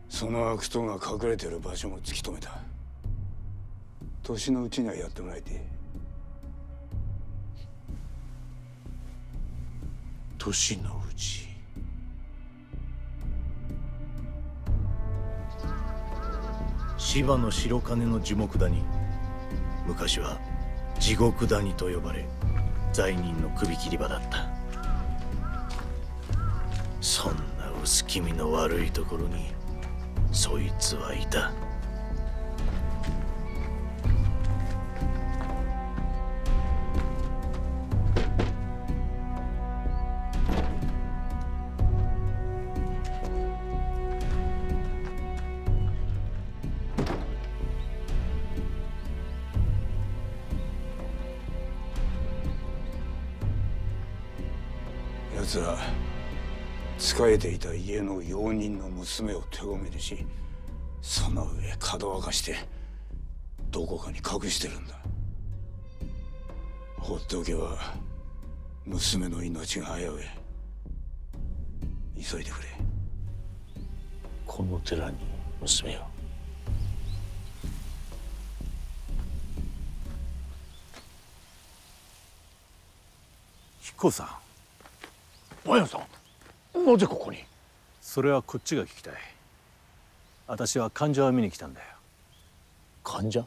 その悪党が隠れてる場所も突き止めた。年のうちにはやってもらいてえ。年のうち。芝の白金の樹木谷、昔は地獄谷と呼ばれ罪人の首切り場だった。そんな薄気味の悪いところにそいつはいた。奴は仕えていた家の用人の娘を手込めにし、その上かどわかしてどこかに隠してるんだ。放っておけば娘の命が危うい。急いでくれ。この寺に娘を。彦さん。綾さん、なぜここに？それはこっちが聞きたい。私は患者を見に来たんだよ。患者？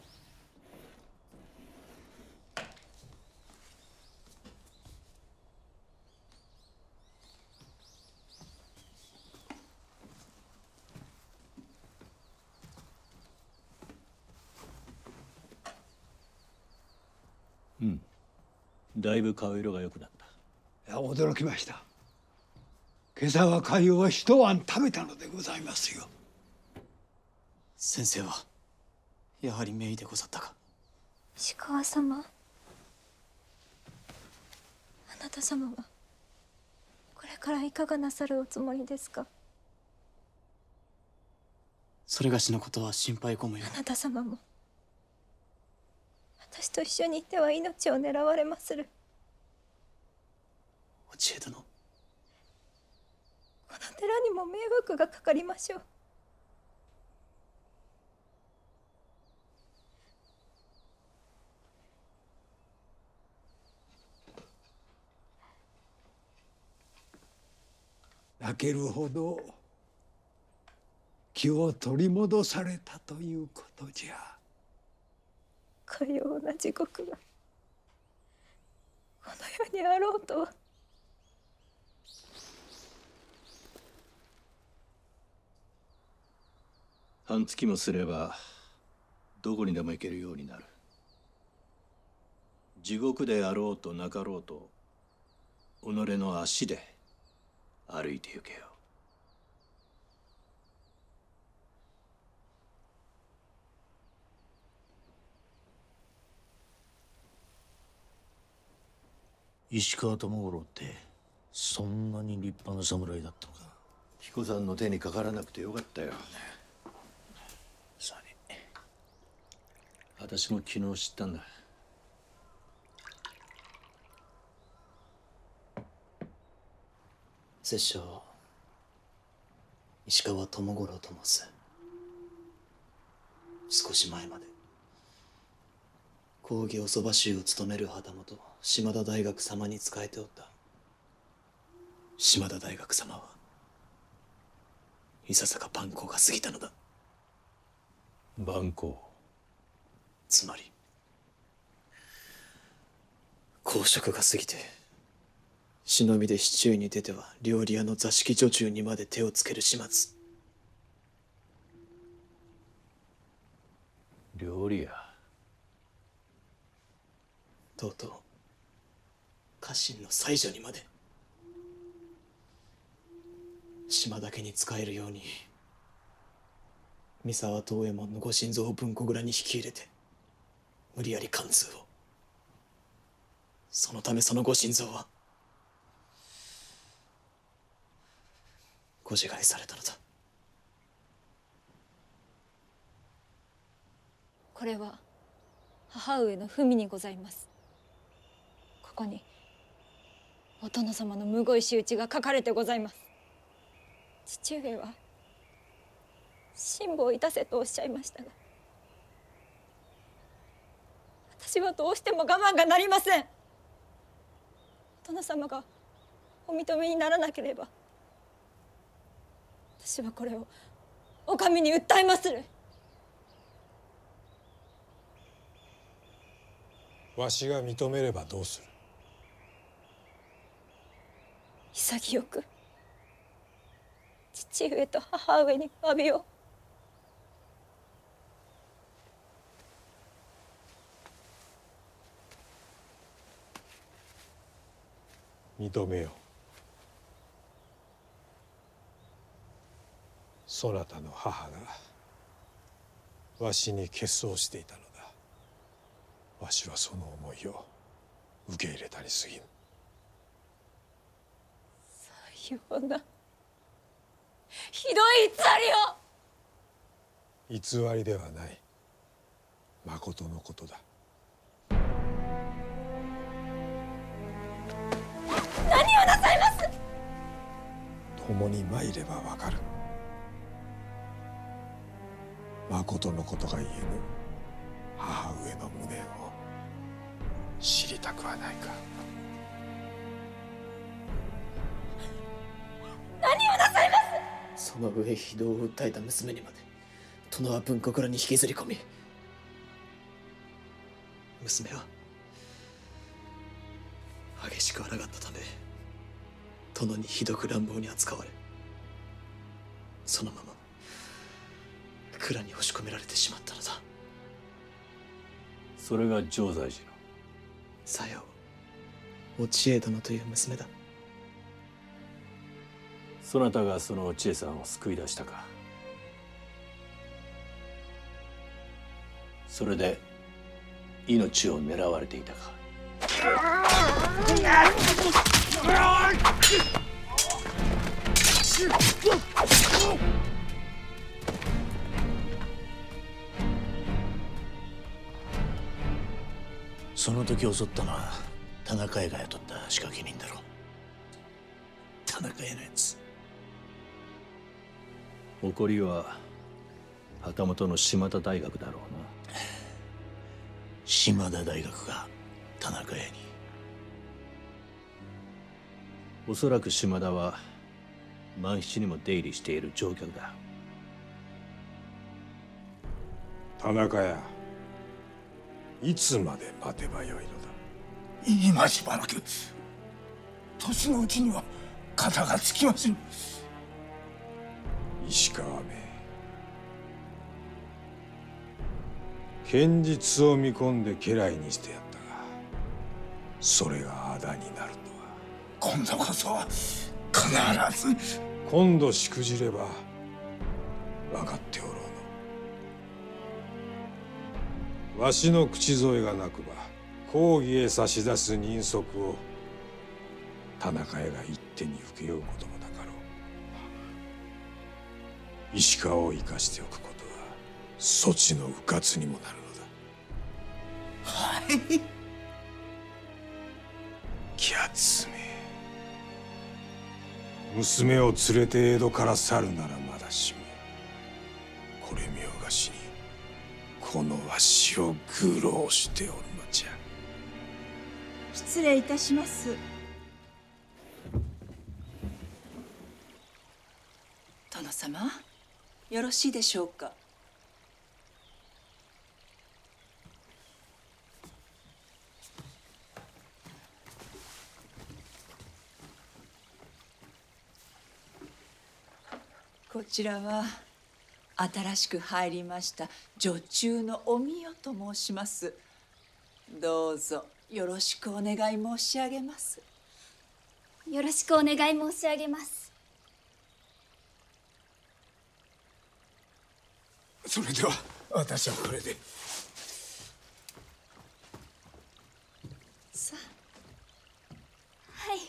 うん。だいぶ顔色が良くなった。いや、驚きました。今朝は粥を一碗食べたのでございますよ。先生はやはり名医でござったか。石川様、あなた様はこれからいかがなさるおつもりですか。それがしのことは心配ご無用。あなた様も私と一緒にいては命を狙われまする。お知恵殿、この寺にも迷惑がかかりましょう。泣けるほど気を取り戻されたということじゃ。かような地獄がこの世にあろうとは。半月もすればどこにでも行けるようになる。地獄であろうとなかろうと己の足で歩いて行けよ。石川智五郎ってそんなに立派な侍だったのか。彦さんの手にかからなくてよかったよ。さあね。私も昨日知ったんだ。拙者石川智五郎と申す。少し前まで講義おそば衆を務める旗本島田大学様に仕えておった。島田大学様はいささか蛮行が過ぎたのだ。蛮行？つまり公職が過ぎて忍びで市中に出ては料理屋の座敷女中にまで手をつける始末。料理屋？とうとう家臣の妻女にまで。島だけに仕えるように三沢藤右衛門のご新造を文庫蔵に引き入れて無理やり貫通を。そのためそのご新造はご自害されたのだ。これは母上の文にございます。ここにお殿様のむごい仕打ちが書かれてございます。父上は辛抱いたせとおっしゃいましたが、私はどうしても我慢がなりません。お殿様がお認めにならなければ私はこれをお上に訴えまする。わしが認めればどうする？潔く父上と母上に詫びを。認めよう。そなたの母がわしに結相していたのだ。わしはその思いを受け入れたに過ぎん。さようなひどい偽りを。偽りではない。まことのことだ。何をなさいます。共に参ればわかる。まことのことが言えぬ母上の無念を知りたくはないか。その上非道を訴えた娘にまで殿は文庫蔵に引きずり込み、娘は激しく抗ったため殿にひどく乱暴に扱われ、そのまま蔵に押し込められてしまったのだ。それが城西寺の。さよう、お知恵殿という娘だ。そなたがそのお知恵さんを救い出したか。それで命を狙われていたか。その時襲ったのは田中屋が雇った仕掛け人だろう。田中屋のやつ。起こりは旗本の島田大学だろうな。島田大学が田中屋に。おそらく島田は万七にも出入りしている乗客だ。田中屋、いつまで待てばよいのだ。今しばらく年のうちには肩がつきません。石川め、堅実を見込んで家来にしてやったが、それがあだになるとは。今度こそは必ず。今度しくじれば分かっておろうの。わしの口添えがなくば公儀へ差し出す人足を田中屋が一手に請け負うこともなかろう。石川を生かしておくことはそちの迂闊にもなるのだ。はい。キャツめ、娘を連れて江戸から去るならまだしも、これ見よがしにこのわしを愚弄しておるのじゃ。失礼いたします。殿様、よろしいでしょうか。こちらは新しく入りました女中のおみよと申します。どうぞよろしくお願い申し上げます。よろしくお願い申し上げます。それでは私はこれで。さあ。はい。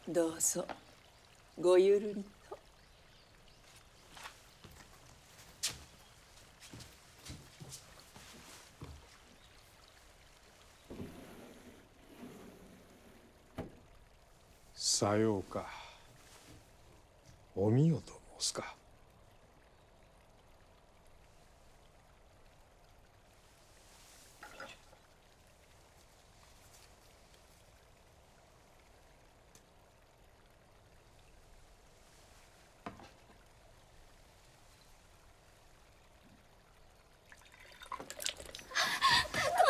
どうぞごゆるりと。さようか。おみよと申すか。こ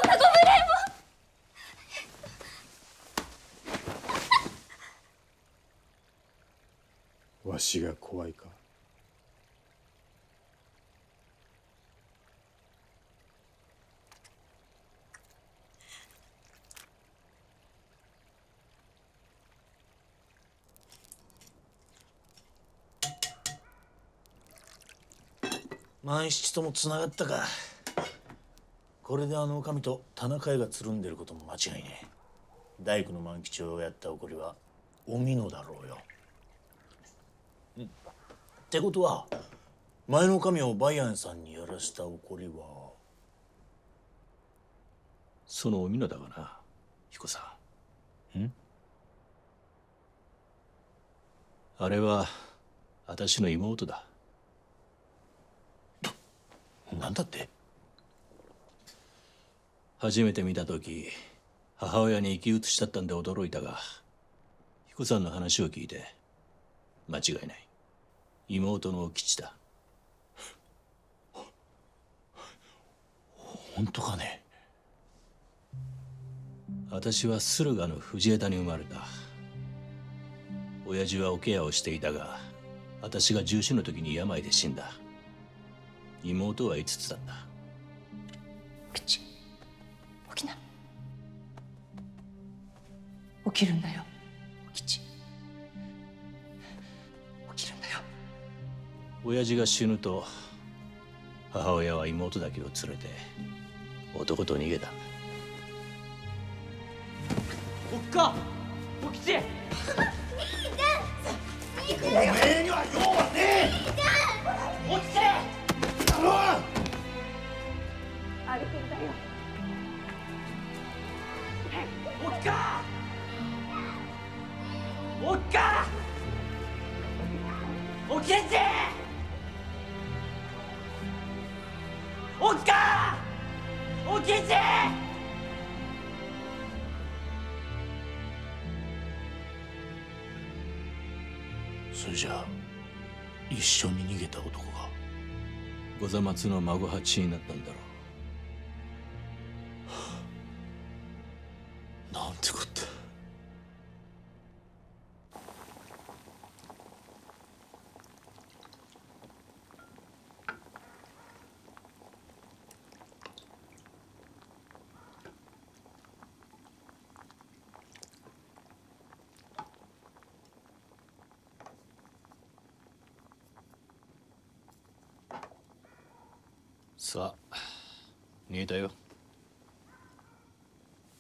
んなご無礼も。わしが怖いか。万七ともつながったか。これであの女将と田中屋がつるんでることも間違いねえ。大工の万吉をやった怒りはおみのだろうよ。ってことは前の女将を梅安さんにやらした怒りはそのおみのだがな、彦さん。あれは私の妹だ。なんだって？初めて見た時母親に生き写しだったんで驚いたが、彦さんの話を聞いて間違いない。妹の吉だ。本当かね？私は駿河の藤枝に生まれた。親父はおケアをしていたが、私が14の時に病で死んだ。妹は5つだった。吉、起きな。起きるんだよ、吉。起きるんだよ。親父が死ぬと、母親は妹だけを連れて男と逃げた。おっか、お吉。いいか、おめえには用はねえ。お吉。歩くんだよ。おっか。おっか。お吉。おっか。お吉。それじゃあ一緒に逃げた男が御座松の孫八になったんだろう。なんてこった。さあ、煮えたよ。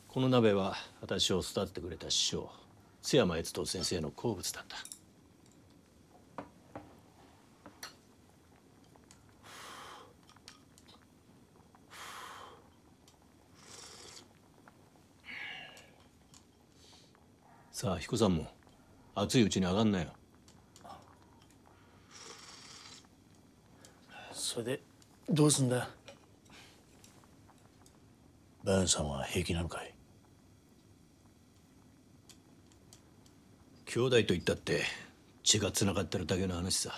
この鍋は私を育ててくれた師匠津山悦人先生の好物だった。さあ彦さんも熱いうちに上がんなよ。それでどうすんだ。バヤンさんは平気なのかい？兄弟と言ったって血がつながってるだけの話さ。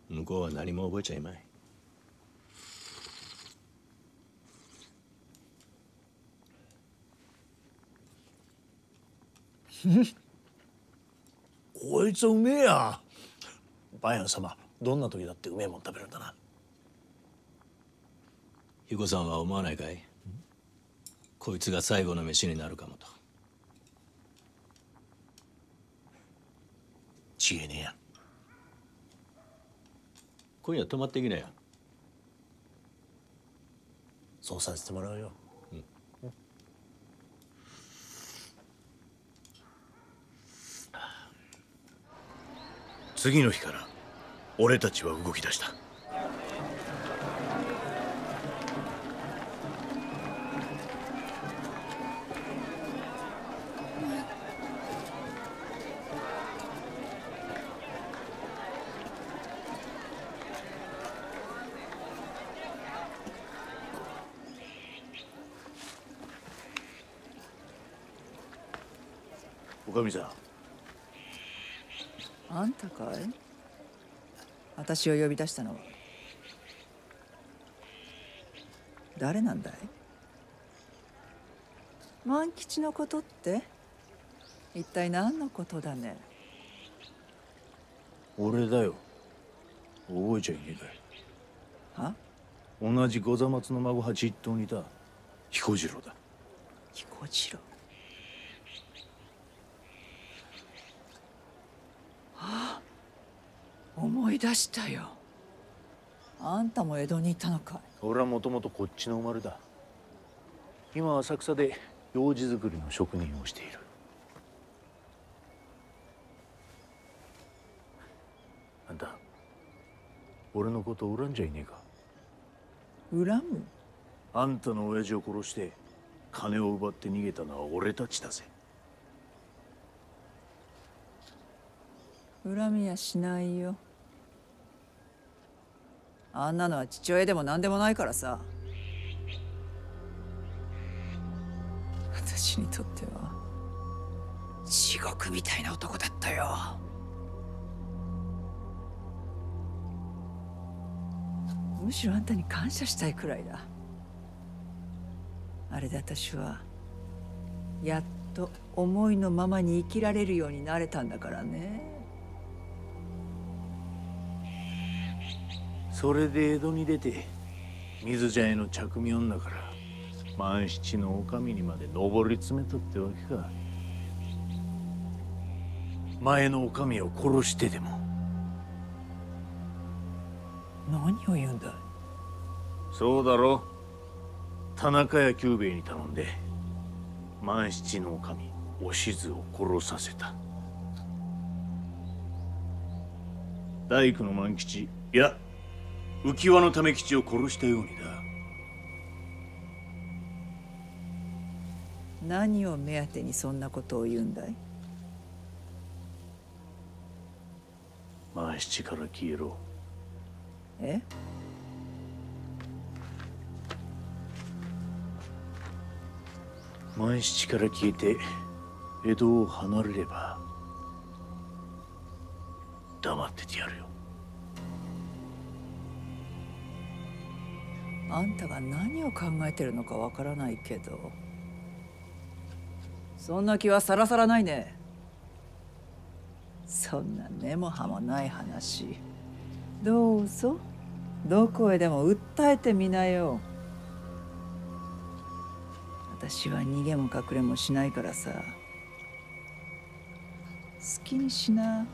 向こうは何も覚えちゃいまい。こいつうめえや。バヤン様どんな時だってうめえもん食べるんだな。彦さんは思わないかい？こいつが最後の飯になるかもと。ちげえねえや。今夜泊まってきなよ。そうさせてもらうよ。次の日から俺たちは動き出した。おかみさん。あんたかい？私を呼び出したのは誰なんだい？万吉のことって一体何のことだね？俺だよ。覚えちゃいねえかい。は？同じ御座松の孫八一頭にいた彦次郎だ。彦次郎。ああ、思い出したよ。あんたも江戸にいたのかい？俺はもともとこっちの生まれだ。今は浅草で楊枝作りの職人をしている。あんた俺のこと恨んじゃいねえか？恨む？あんたの親父を殺して金を奪って逃げたのは俺たちだぜ。恨みやしないよ。あんなのは父親でも何でもないからさ。私にとっては地獄みたいな男だったよ。むしろあんたに感謝したいくらいだ。あれで私はやっと思いのままに生きられるようになれたんだからね。それで江戸に出て水茶屋の茶組女から万七の女将にまで上り詰めたってわけか。前の女将を殺してでも。何を言うんだい。そうだろ。田中屋久兵衛に頼んで万七の女将おしずを殺させた。大工の万吉、いや浮輪の為吉を殺したようにだ。何を目当てにそんなことを言うんだい。万七から消えろ。え？万七から消えて江戸を離れれば黙っててやるよ。あんたが何を考えてるのかわからないけど、そんな気はさらさらないね。そんな根も葉もない話、どうぞどこへでも訴えてみなよ。私は逃げも隠れもしないからさ、好きにしな。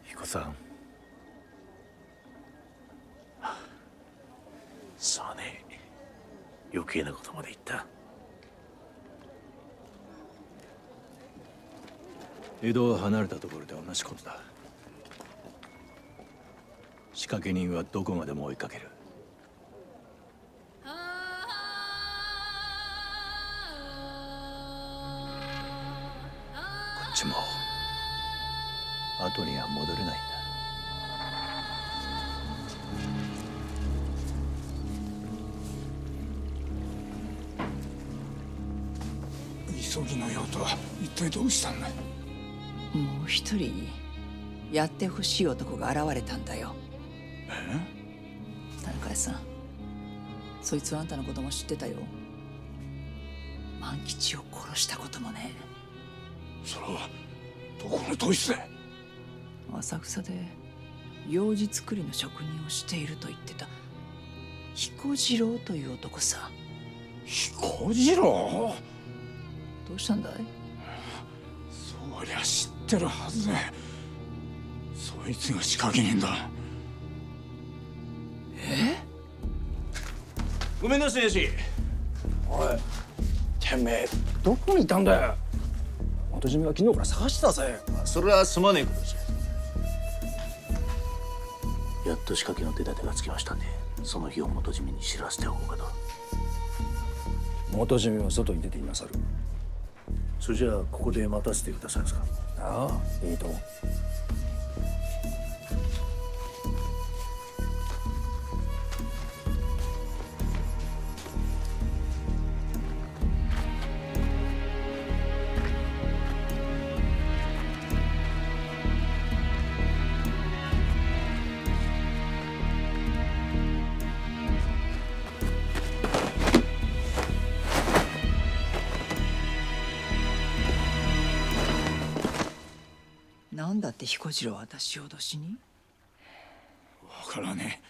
彦さん、そうね、余計なことまで言った。江戸を離れたところで同じことだ。仕掛け人はどこまでも追いかける。こっちも後には戻れないんだ。急ぎの用とは一体どうしたんだい。もう一人やってほしい男が現れたんだよ。田中屋さん、そいつはあんたのことも知ってたよ。万吉を殺したこともね。それはどこのどいつで。浅草で楊枝作りの職人をしていると言ってた彦次郎という男さ。彦次郎？どうしたんだい。そりゃ知ってるはずで、そいつが仕掛け人だ。ごめんなさいやし。おい、てめえどこにいたんだよ。元締めは昨日から探してたぜ。それはすまねえことじゃ。やっと仕掛けの手立てがつきましたんで、その日を元締めに知らせておこうかと。元締めは外に出ていなさる。それじゃあここで待たせてくださいますか。ああ、いいとも。なんだって彦次郎は私を脅しに。わからね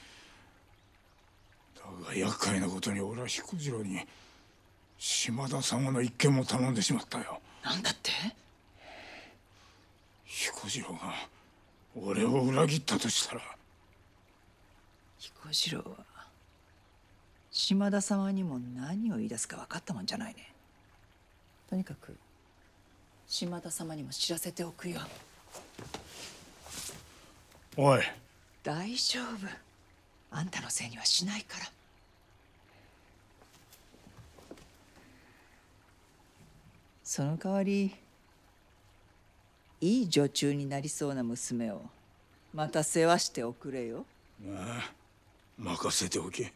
え。だが厄介なことに俺は彦次郎に島田様の一件も頼んでしまったよ。なんだって。彦次郎が俺を裏切ったとしたら。彦次郎は島田様にも何を言い出すか分かったもんじゃないね。とにかく島田様にも知らせておくよ。おい、大丈夫、あんたのせいにはしないから。その代わりいい女中になりそうな娘をまた世話しておくれよ。ああ、任せておけ。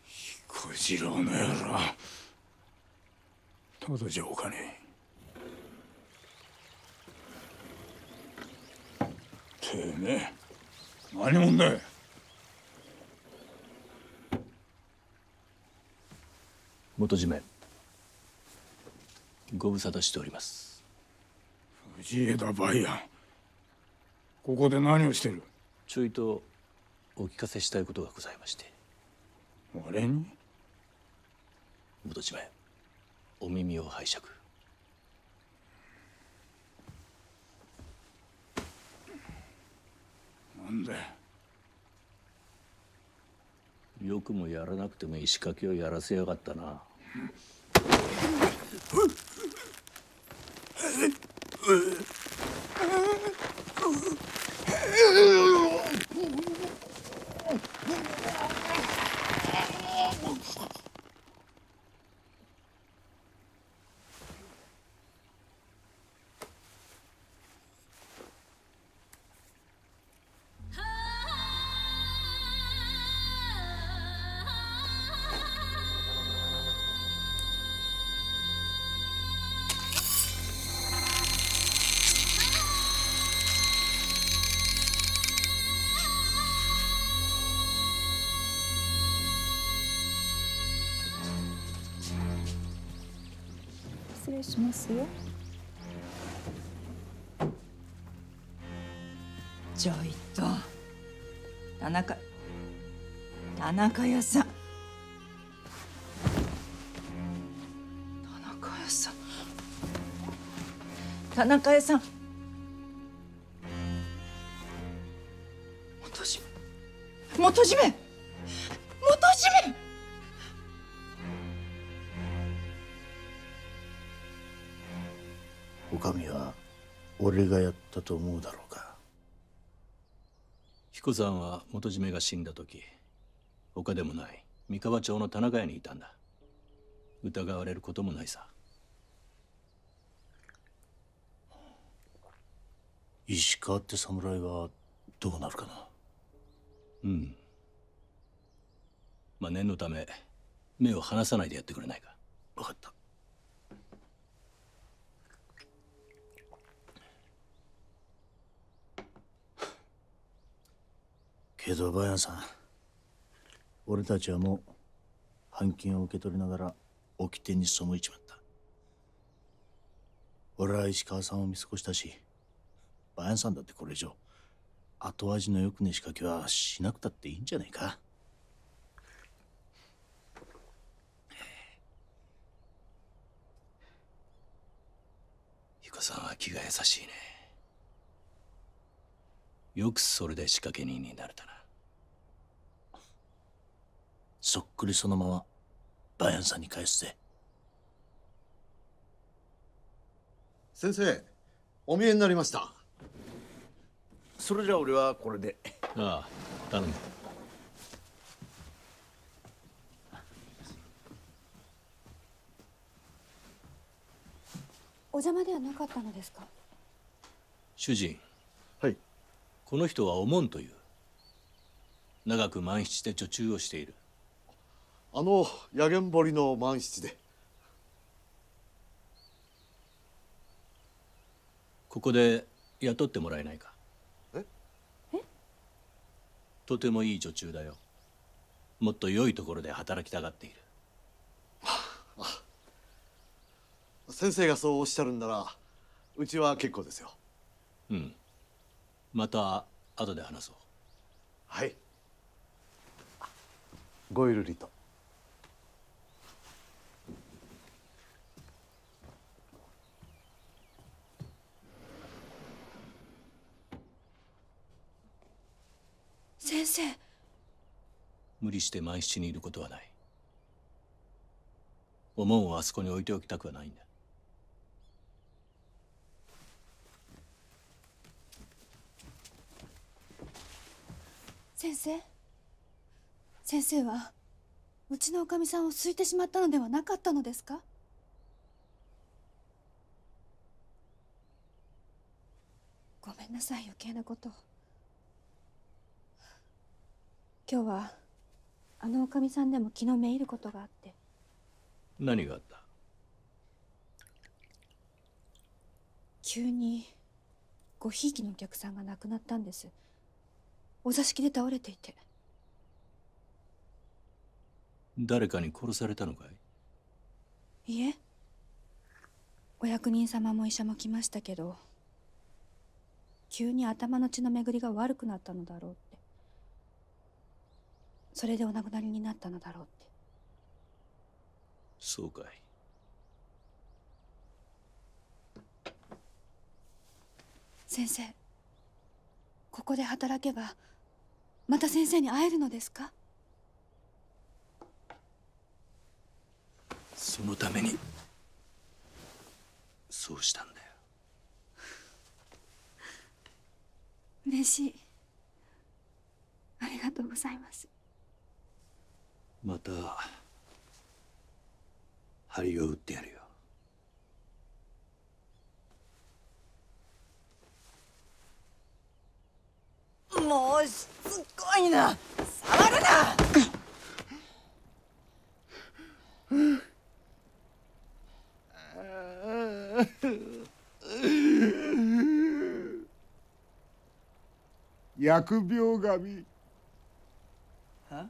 彦次郎の野郎、ただじゃおかねえ。てめえ何者だい。元締め、ご無沙汰しております。藤枝梅安、ここで何をしてる。ちょいとお聞かせしたいことがございまして。俺に。元締め、お耳を拝借。なんだよ。よくもやらなくてもいい仕掛けをやらせやがったな。失礼しますよ。ちょいと田中屋さん、田中屋さん、元締め。お上は俺がやったと思うだろうか。彦さんは元締めが死んだ時、他でもない三河町の田中屋にいたんだ。疑われることもないさ。石川って侍はどうなるかな。うん。まあ念のため目を離さないでやってくれないか。分かった。けど梅安さん、俺たちはもう半金を受け取りながら掟に背いちまった。俺は石川さんを見過ごしたし、梅安さんだってこれ以上後味のよくねえ仕掛けはしなくたっていいんじゃないか。彦さんは気が優しいね。よくそれで仕掛け人になれたな。そっくりそのまま梅安さんに返すぜ。先生、お見えになりました。それじゃ俺はこれで。ああ、頼む。お邪魔ではなかったのですか。主人。はい。この人はお門という。長く万七で女中をしている。やげん堀りの万七で。ここで雇ってもらえないか。とてもいい女中だよ。もっと良いところで働きたがっている。先生がそうおっしゃるんならうちは結構ですよ。うん。また後で話そう。はい。ごゆるりと。先生。無理して万七にいることはない。お門をあそこに置いておきたくはないんだ。先生、先生はうちのおかみさんを好いてしまったのではなかったのですか？ごめんなさい、余計なことを。今日はあのおかみさんでも気のめいることがあって。何があった？急にごひいきのお客さんが亡くなったんです。お座敷で倒れていて。誰かに殺されたのかい？いえ、お役人様も医者も来ましたけど、急に頭の血の巡りが悪くなったのだろうって、それでお亡くなりになったのだろうって。そうかい。先生、ここで働けばまた先生に会えるのですか？そのためにそうしたんだよ。嬉しい。ありがとうございます。また針を打ってやるよ。もうしつこいな。触るな。疫病神。は？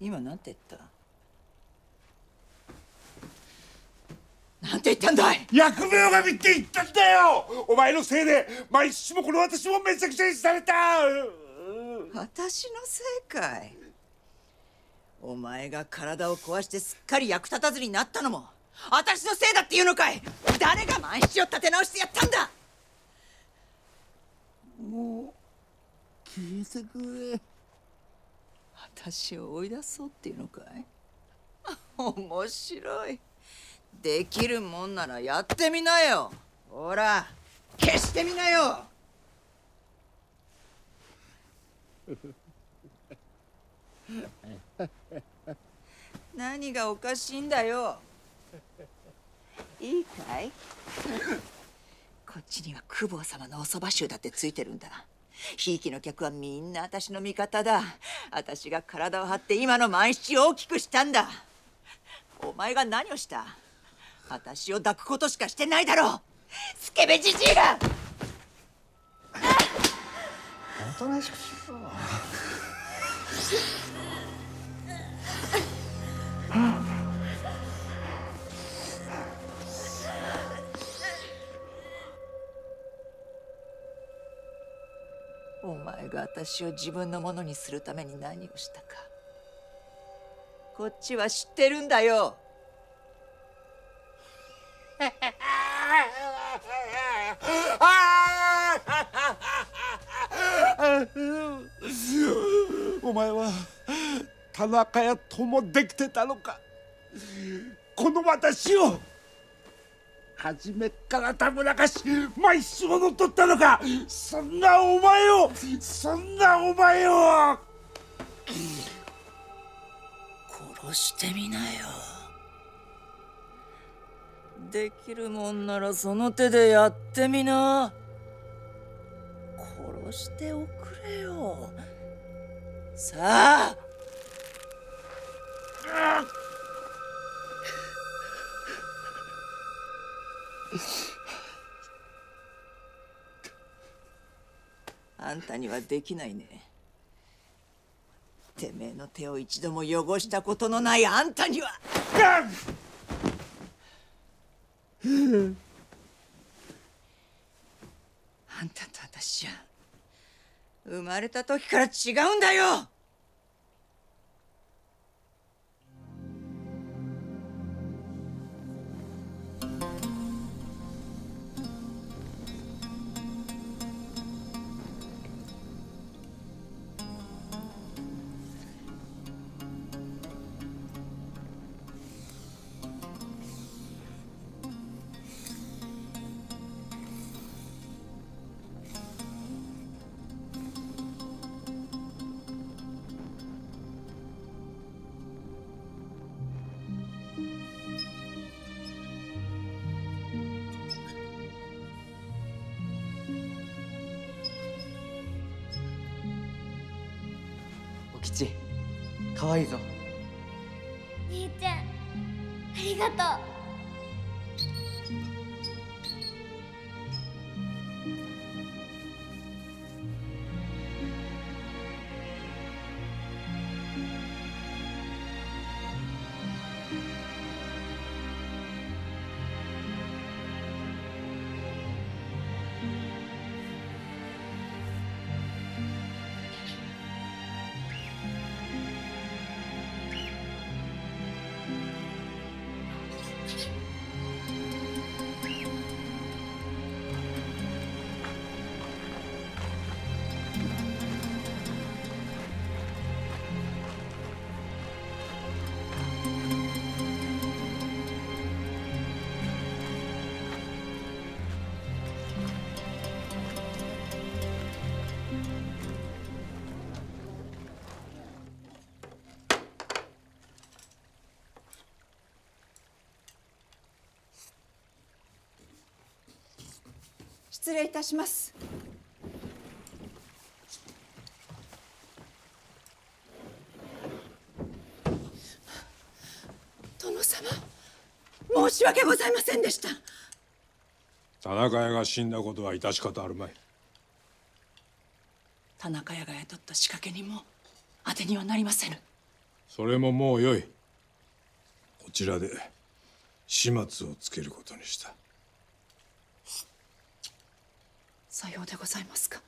今なんて言った？なんて言ったんだい？疫病神って言ったんだよ。お前のせいで毎日もこの私もめちゃくちゃにされた。私のせいかい？お前が体を壊してすっかり役立たずになったのも私のせいだっていうのかい？誰が万七を立て直してやったんだ？もう聞いてくれ。私を追い出そうっていうのかい？面白い。できるもんならやってみなよ。ほら消してみなよ。何がおかしいんだよ。いいかい？こっちには公方様のおそば衆だってついてるんだ。ひいきの客はみんな私の味方だ。私が体を張って今の万七を大きくしたんだ。お前が何をした？私を抱くことしかしてないだろう。スケベじじいが。おとなしくしろ。お前が私を自分のものにするために何をしたか、こっちは知ってるんだよ。お前は田中屋ともできてたのか。この私を初めからたぶらかし毎日も乗っ取ったのか。そんなお前を殺してみなよ。できるもんならその手でやってみな。殺しておくれよ。さあ。あんたにはできないね。てめえの手を一度も汚したことのないあんたには。あんたと私じゃ生まれた時から違うんだよ。吉、かわいいぞ。兄ちゃん、ありがとう。失礼いたします。殿様、申し訳ございませんでした。田中屋が死んだことは致し方あるまい。田中屋が雇った仕掛け人も当てにはなりませぬ。それももうよい。こちらで始末をつけることにした。さようでございますか。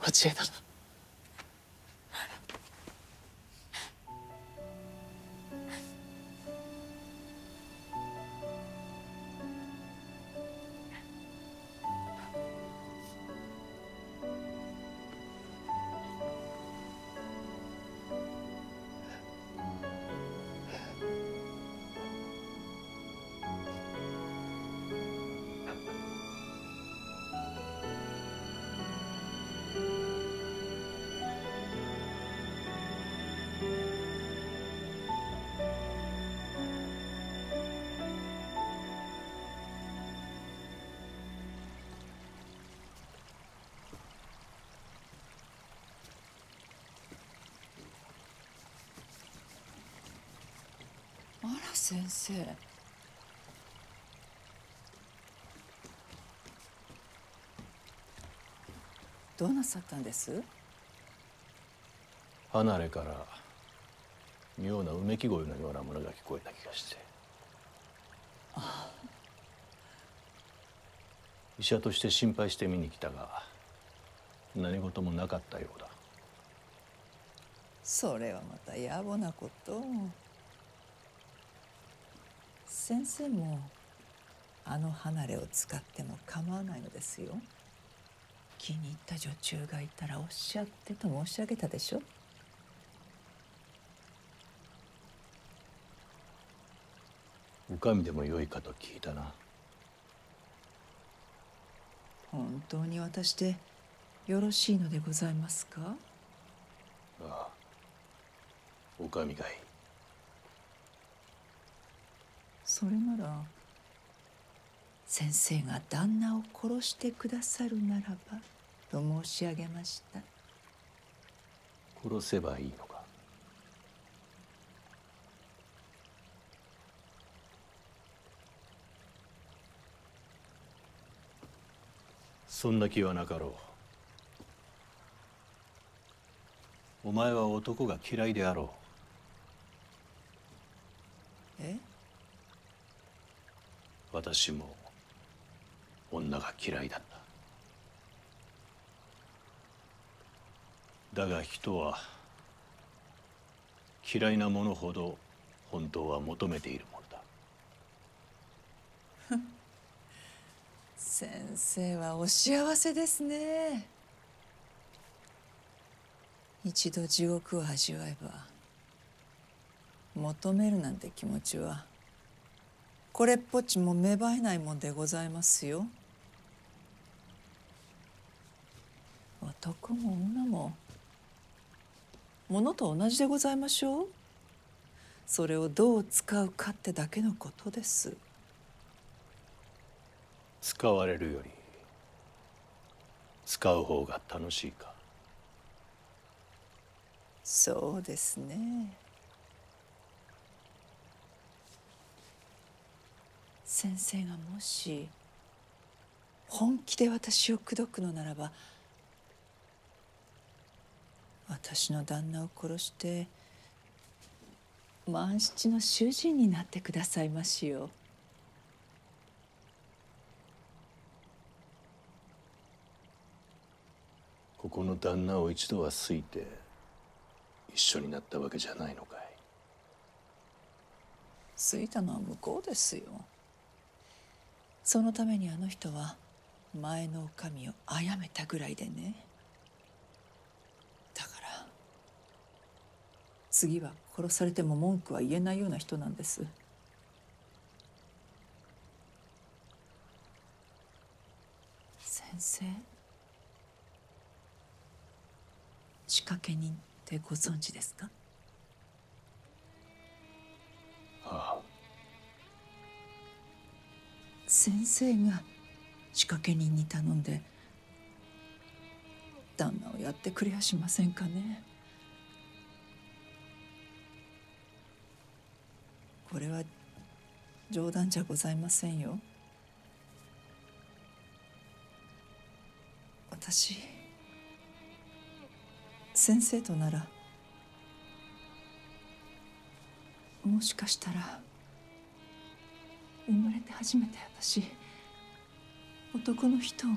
間違えたな。あら先生、どうなさったんです？離れから妙なうめき声のようなものが聞こえた気がして。ああ、医者として心配して見に来たが何事もなかったようだ。それはまた野暮なこと。先生もあの離れを使っても構わないのですよ。気に入った女中がいたらおっしゃってと申し上げたでしょ。お上でもよいかと聞いたな。本当に私でよろしいのでございますか？ああ、お上がいい。それなら先生が旦那を殺してくださるならばと申し上げました。殺せばいいのか？そんな気はなかろう。お前は男が嫌いであろう。え？私も女が嫌いだった。だが人は嫌いなものほど本当は求めているものだ。先生はお幸せですね。一度地獄を味わえば求めるなんて気持ちはこれっぽっちも芽生えないもんでございますよ。男も女も物と同じでございましょう。それをどう使うかってだけのことです。使われるより使う方が楽しいか？そうですね。先生がもし本気で私を口説くのならば、私の旦那を殺して万七の主人になってくださいましよ。ここの旦那を一度は好いて一緒になったわけじゃないのかい？好いたのは向こうですよ。そのためにあの人は前のお上を殺めたぐらいでね。だから次は殺されても文句は言えないような人なんです。先生、仕掛け人ってご存知ですか？ああ。先生が仕掛け人に頼んで旦那をやってくれやしませんかね。これは冗談じゃございませんよ。私先生とならもしかしたら生まれて初めて私男の人を。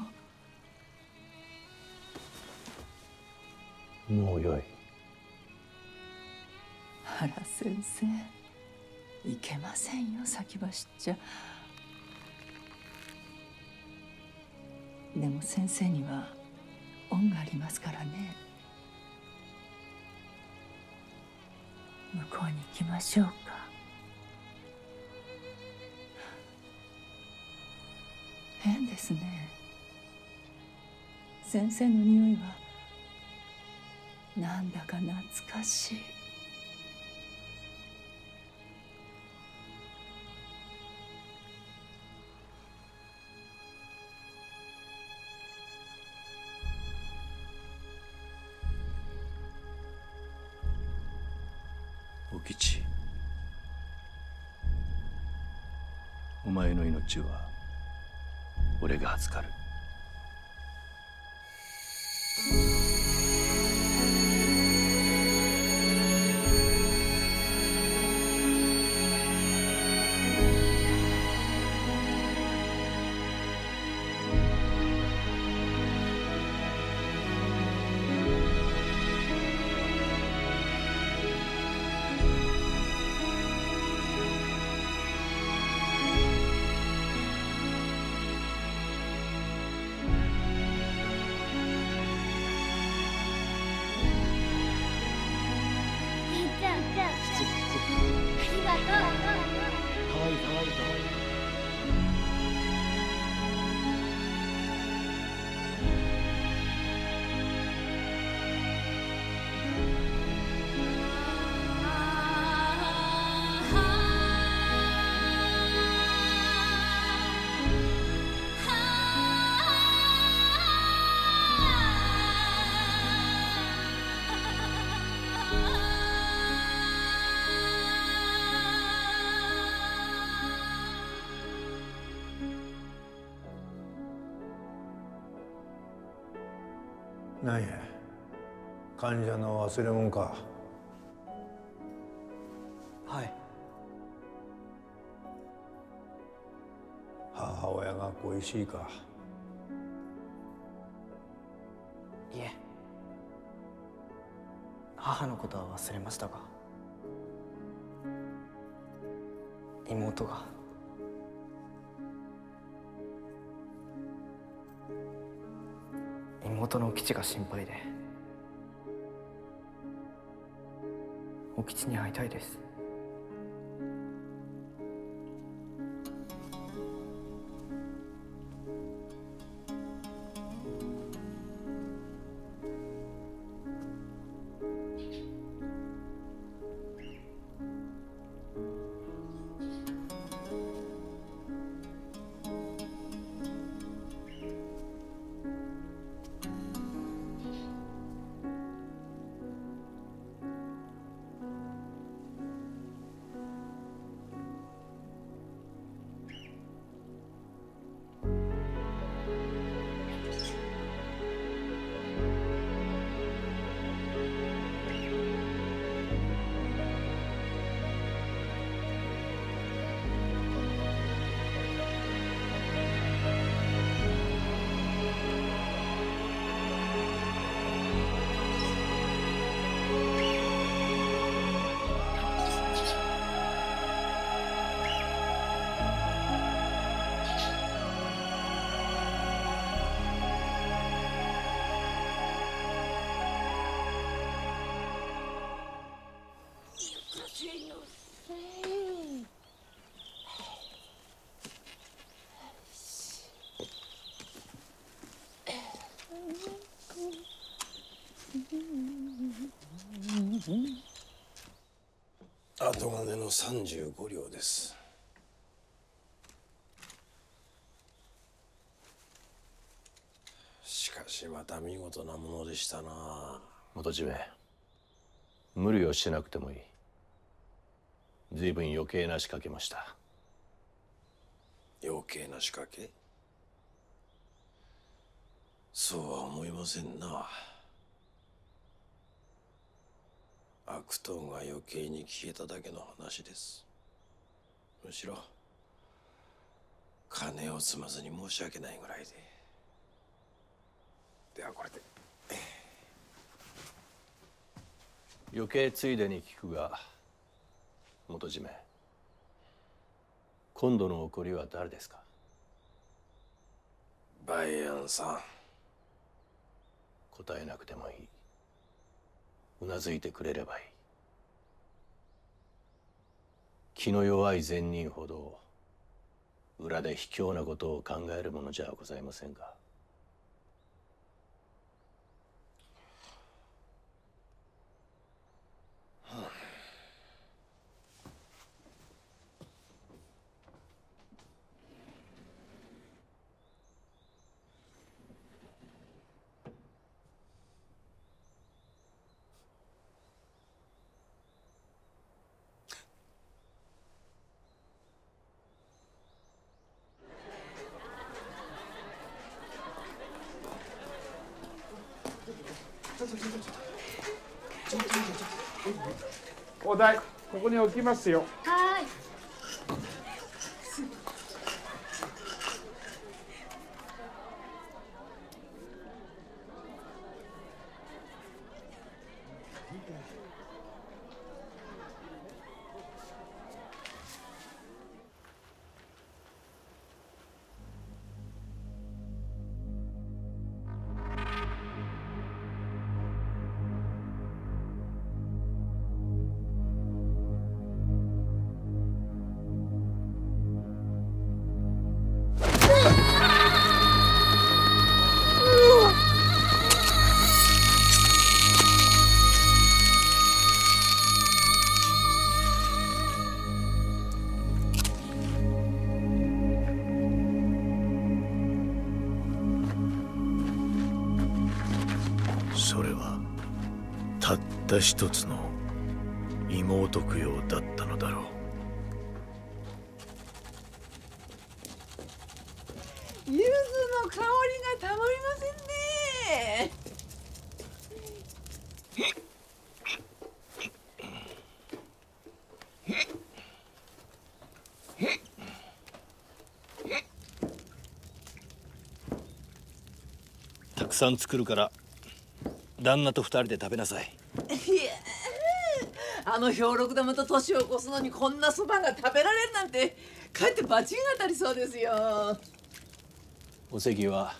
もうよい。あら先生、いけませんよ先走っちゃ。でも先生には恩がありますからね。向こうに行きましょうか。変ですね。先生の匂いはなんだか懐かしい。お吉、お前の命は俺が預かる。なんや、患者の忘れ物か。はい。母親が恋しいか。いえ、母のことは忘れましたが、妹が妹のお吉が心配で、お吉に会いたいです。35両です。しかしまた見事なものでしたな。元締め、無理をしなくてもいい。随分余計な仕掛けました。余計な仕掛け？そうは思いませんな。悪党が余計に消えただけの話です。むしろ金を積まずに申し訳ないぐらいで。ではこれで。余計ついでに聞くが、元締め、今度の起こりは誰ですか？バイアンさん。答えなくてもいい。うなずいてくれればいい。気の弱い善人ほど裏で卑怯なことを考えるものじゃございませんか。お題ここに置きますよ。はい。それはたった一つの妹供養だったのだろう。柚子の香りがたまりませんね。たくさん作るから旦那と二人で食べなさい。あの兵六玉と年を越すのにこんなそばが食べられるなんてかえって罰が当たりそうですよ。お関は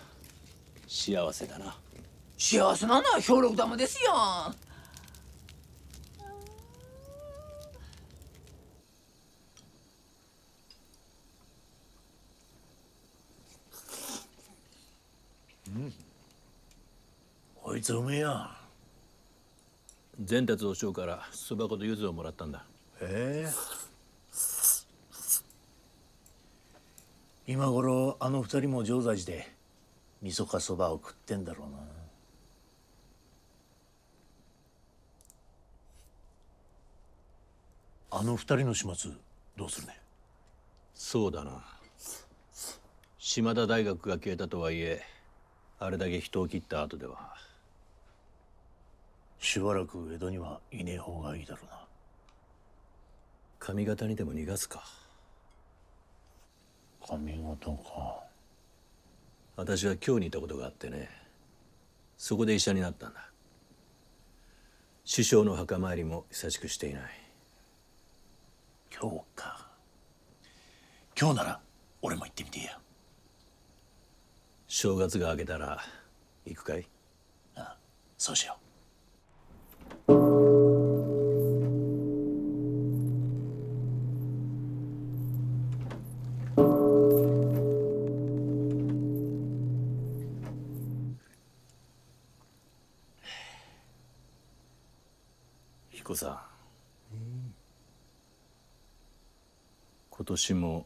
幸せだな。幸せなのは兵六玉ですよ。こいつうめえや。善達和尚からそば粉と柚子をもらったんだ。へえ。今頃あの二人も常在寺で味噌かそばを食ってんだろうな。あの二人の始末どうするね。そうだな。島田大学が消えたとはいえ、あれだけ人を切った後では。しばらく江戸にはいねえ方がいいだろうな。上方にでも逃がすか。上方か。私は京にいたことがあってね、そこで医者になったんだ。師匠の墓参りも久しくしていない。京か。今日なら俺も行ってみてえや。正月が明けたら行くかい？ああ、そうしよう。彦さん、今年も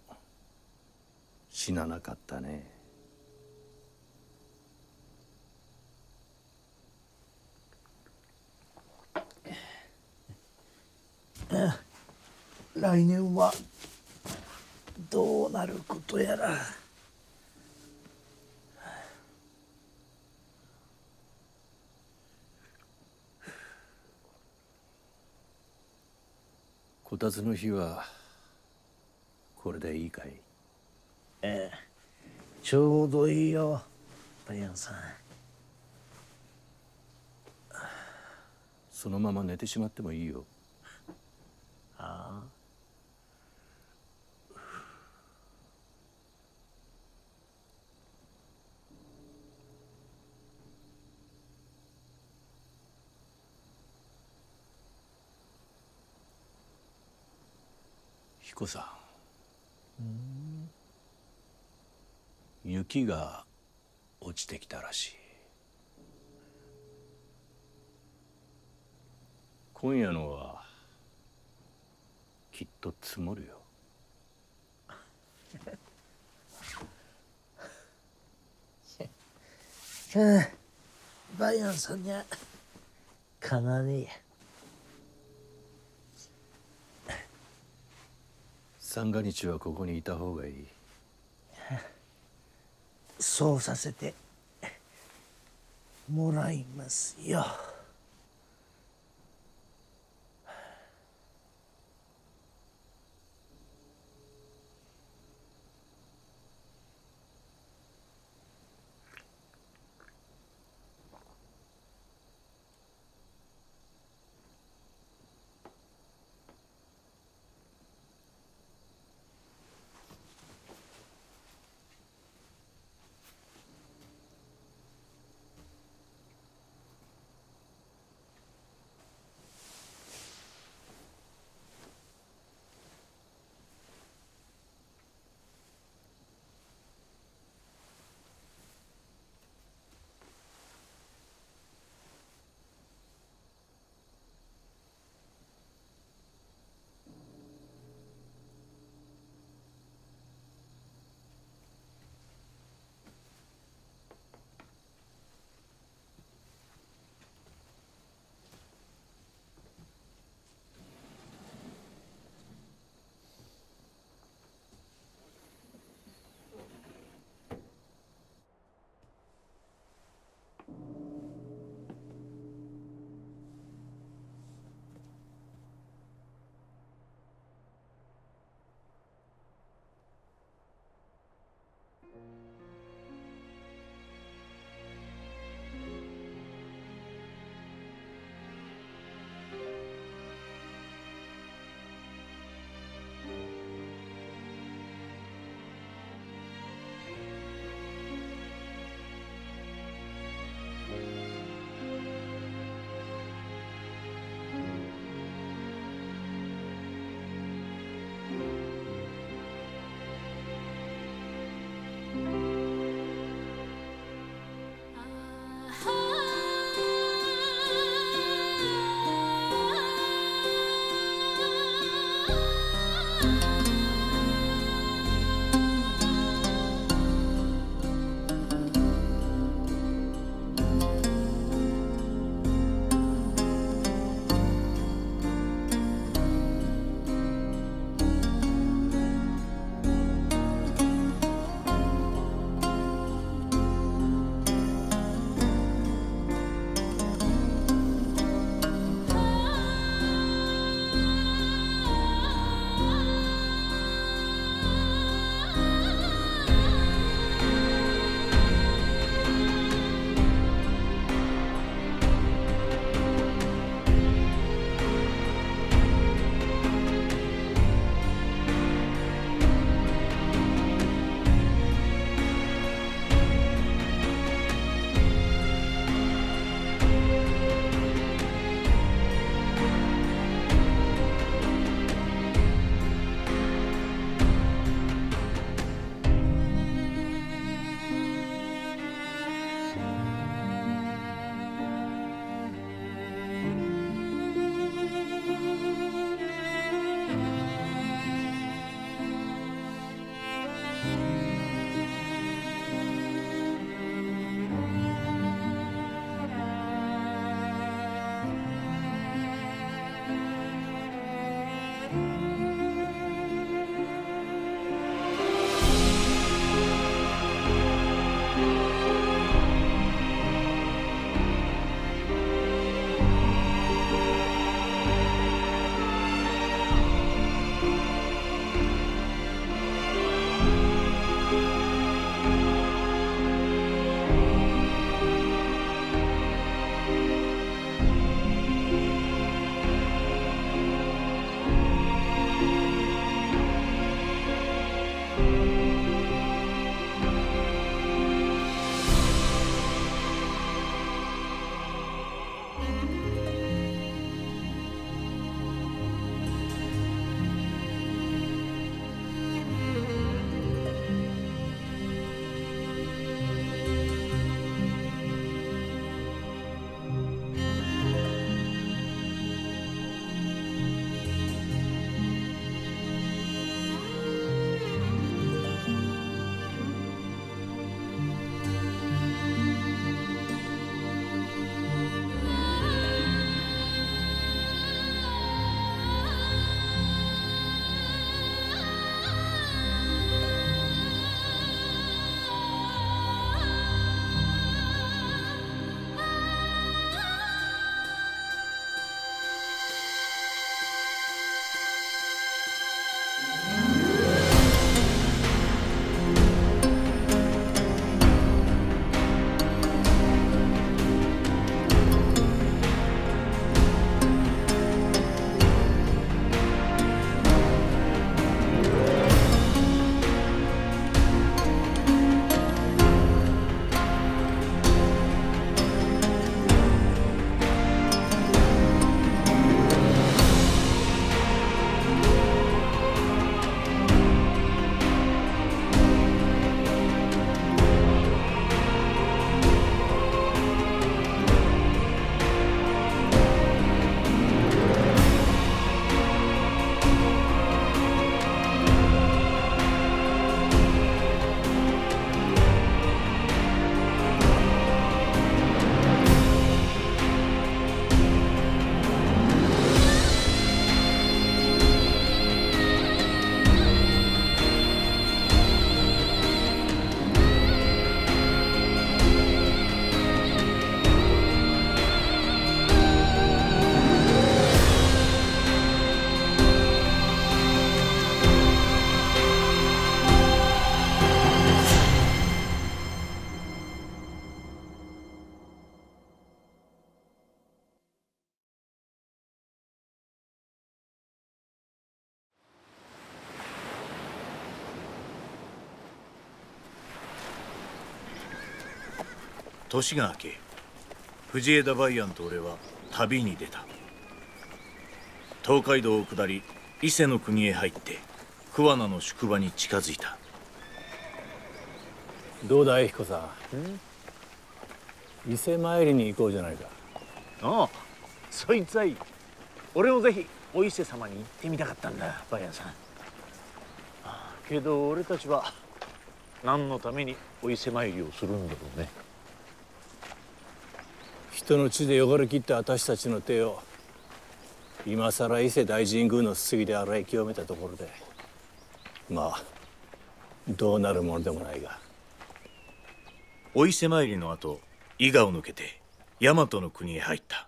死ななかったね。来年はどうなることやら。こたつの日はこれでいいかい？ええ、ちょうどいいよ、バイアンさん。そのまま寝てしまってもいいよ。ああ。彦さん、雪が落ちてきたらしい。今夜のはきっと積もるよ。バイアンさんにゃかなわねえや。三が日はここにいた方がいい。そうさせてもらいますよ。年が明け、藤枝梅安と俺は旅に出た。東海道を下り伊勢の国へ入って桑名の宿場に近づいた。どうだい彦さん、伊勢参りに行こうじゃないか。ああ、そいつはいい。俺もぜひお伊勢様に行ってみたかったんだ、梅安さん。けど俺たちは何のためにお伊勢参りをするんだろうね。人の地で汚れ切った私たちの手を今さら伊勢大神宮のすすぎで洗い清めたところで、まあどうなるものでもないが。お伊勢参りの後、伊賀を抜けて大和の国へ入った。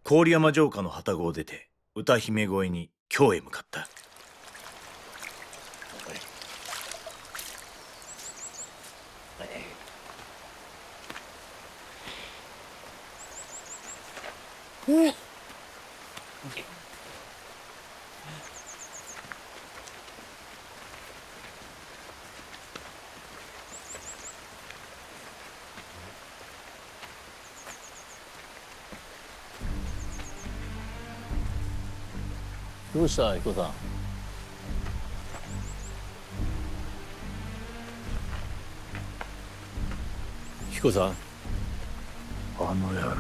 郡山城下の旅籠を出て歌姫越えに京へ向かった。どうした彦さん。彦さん、あの野郎。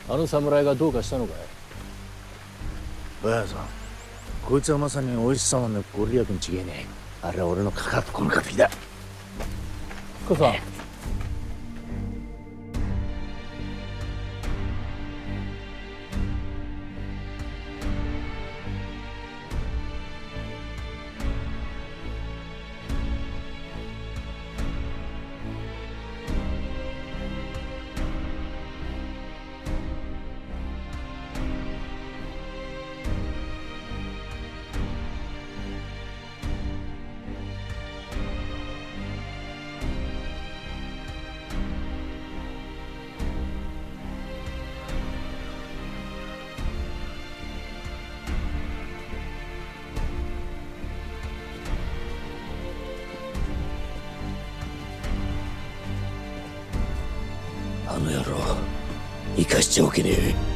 あの侍がどうかしたのかい。梅安さん、こいつはまさにお伊勢様のご利益に違えねえ。あれは俺のかかっこの敵だ。彦さん、あの野郎、生かしちゃおけねえ。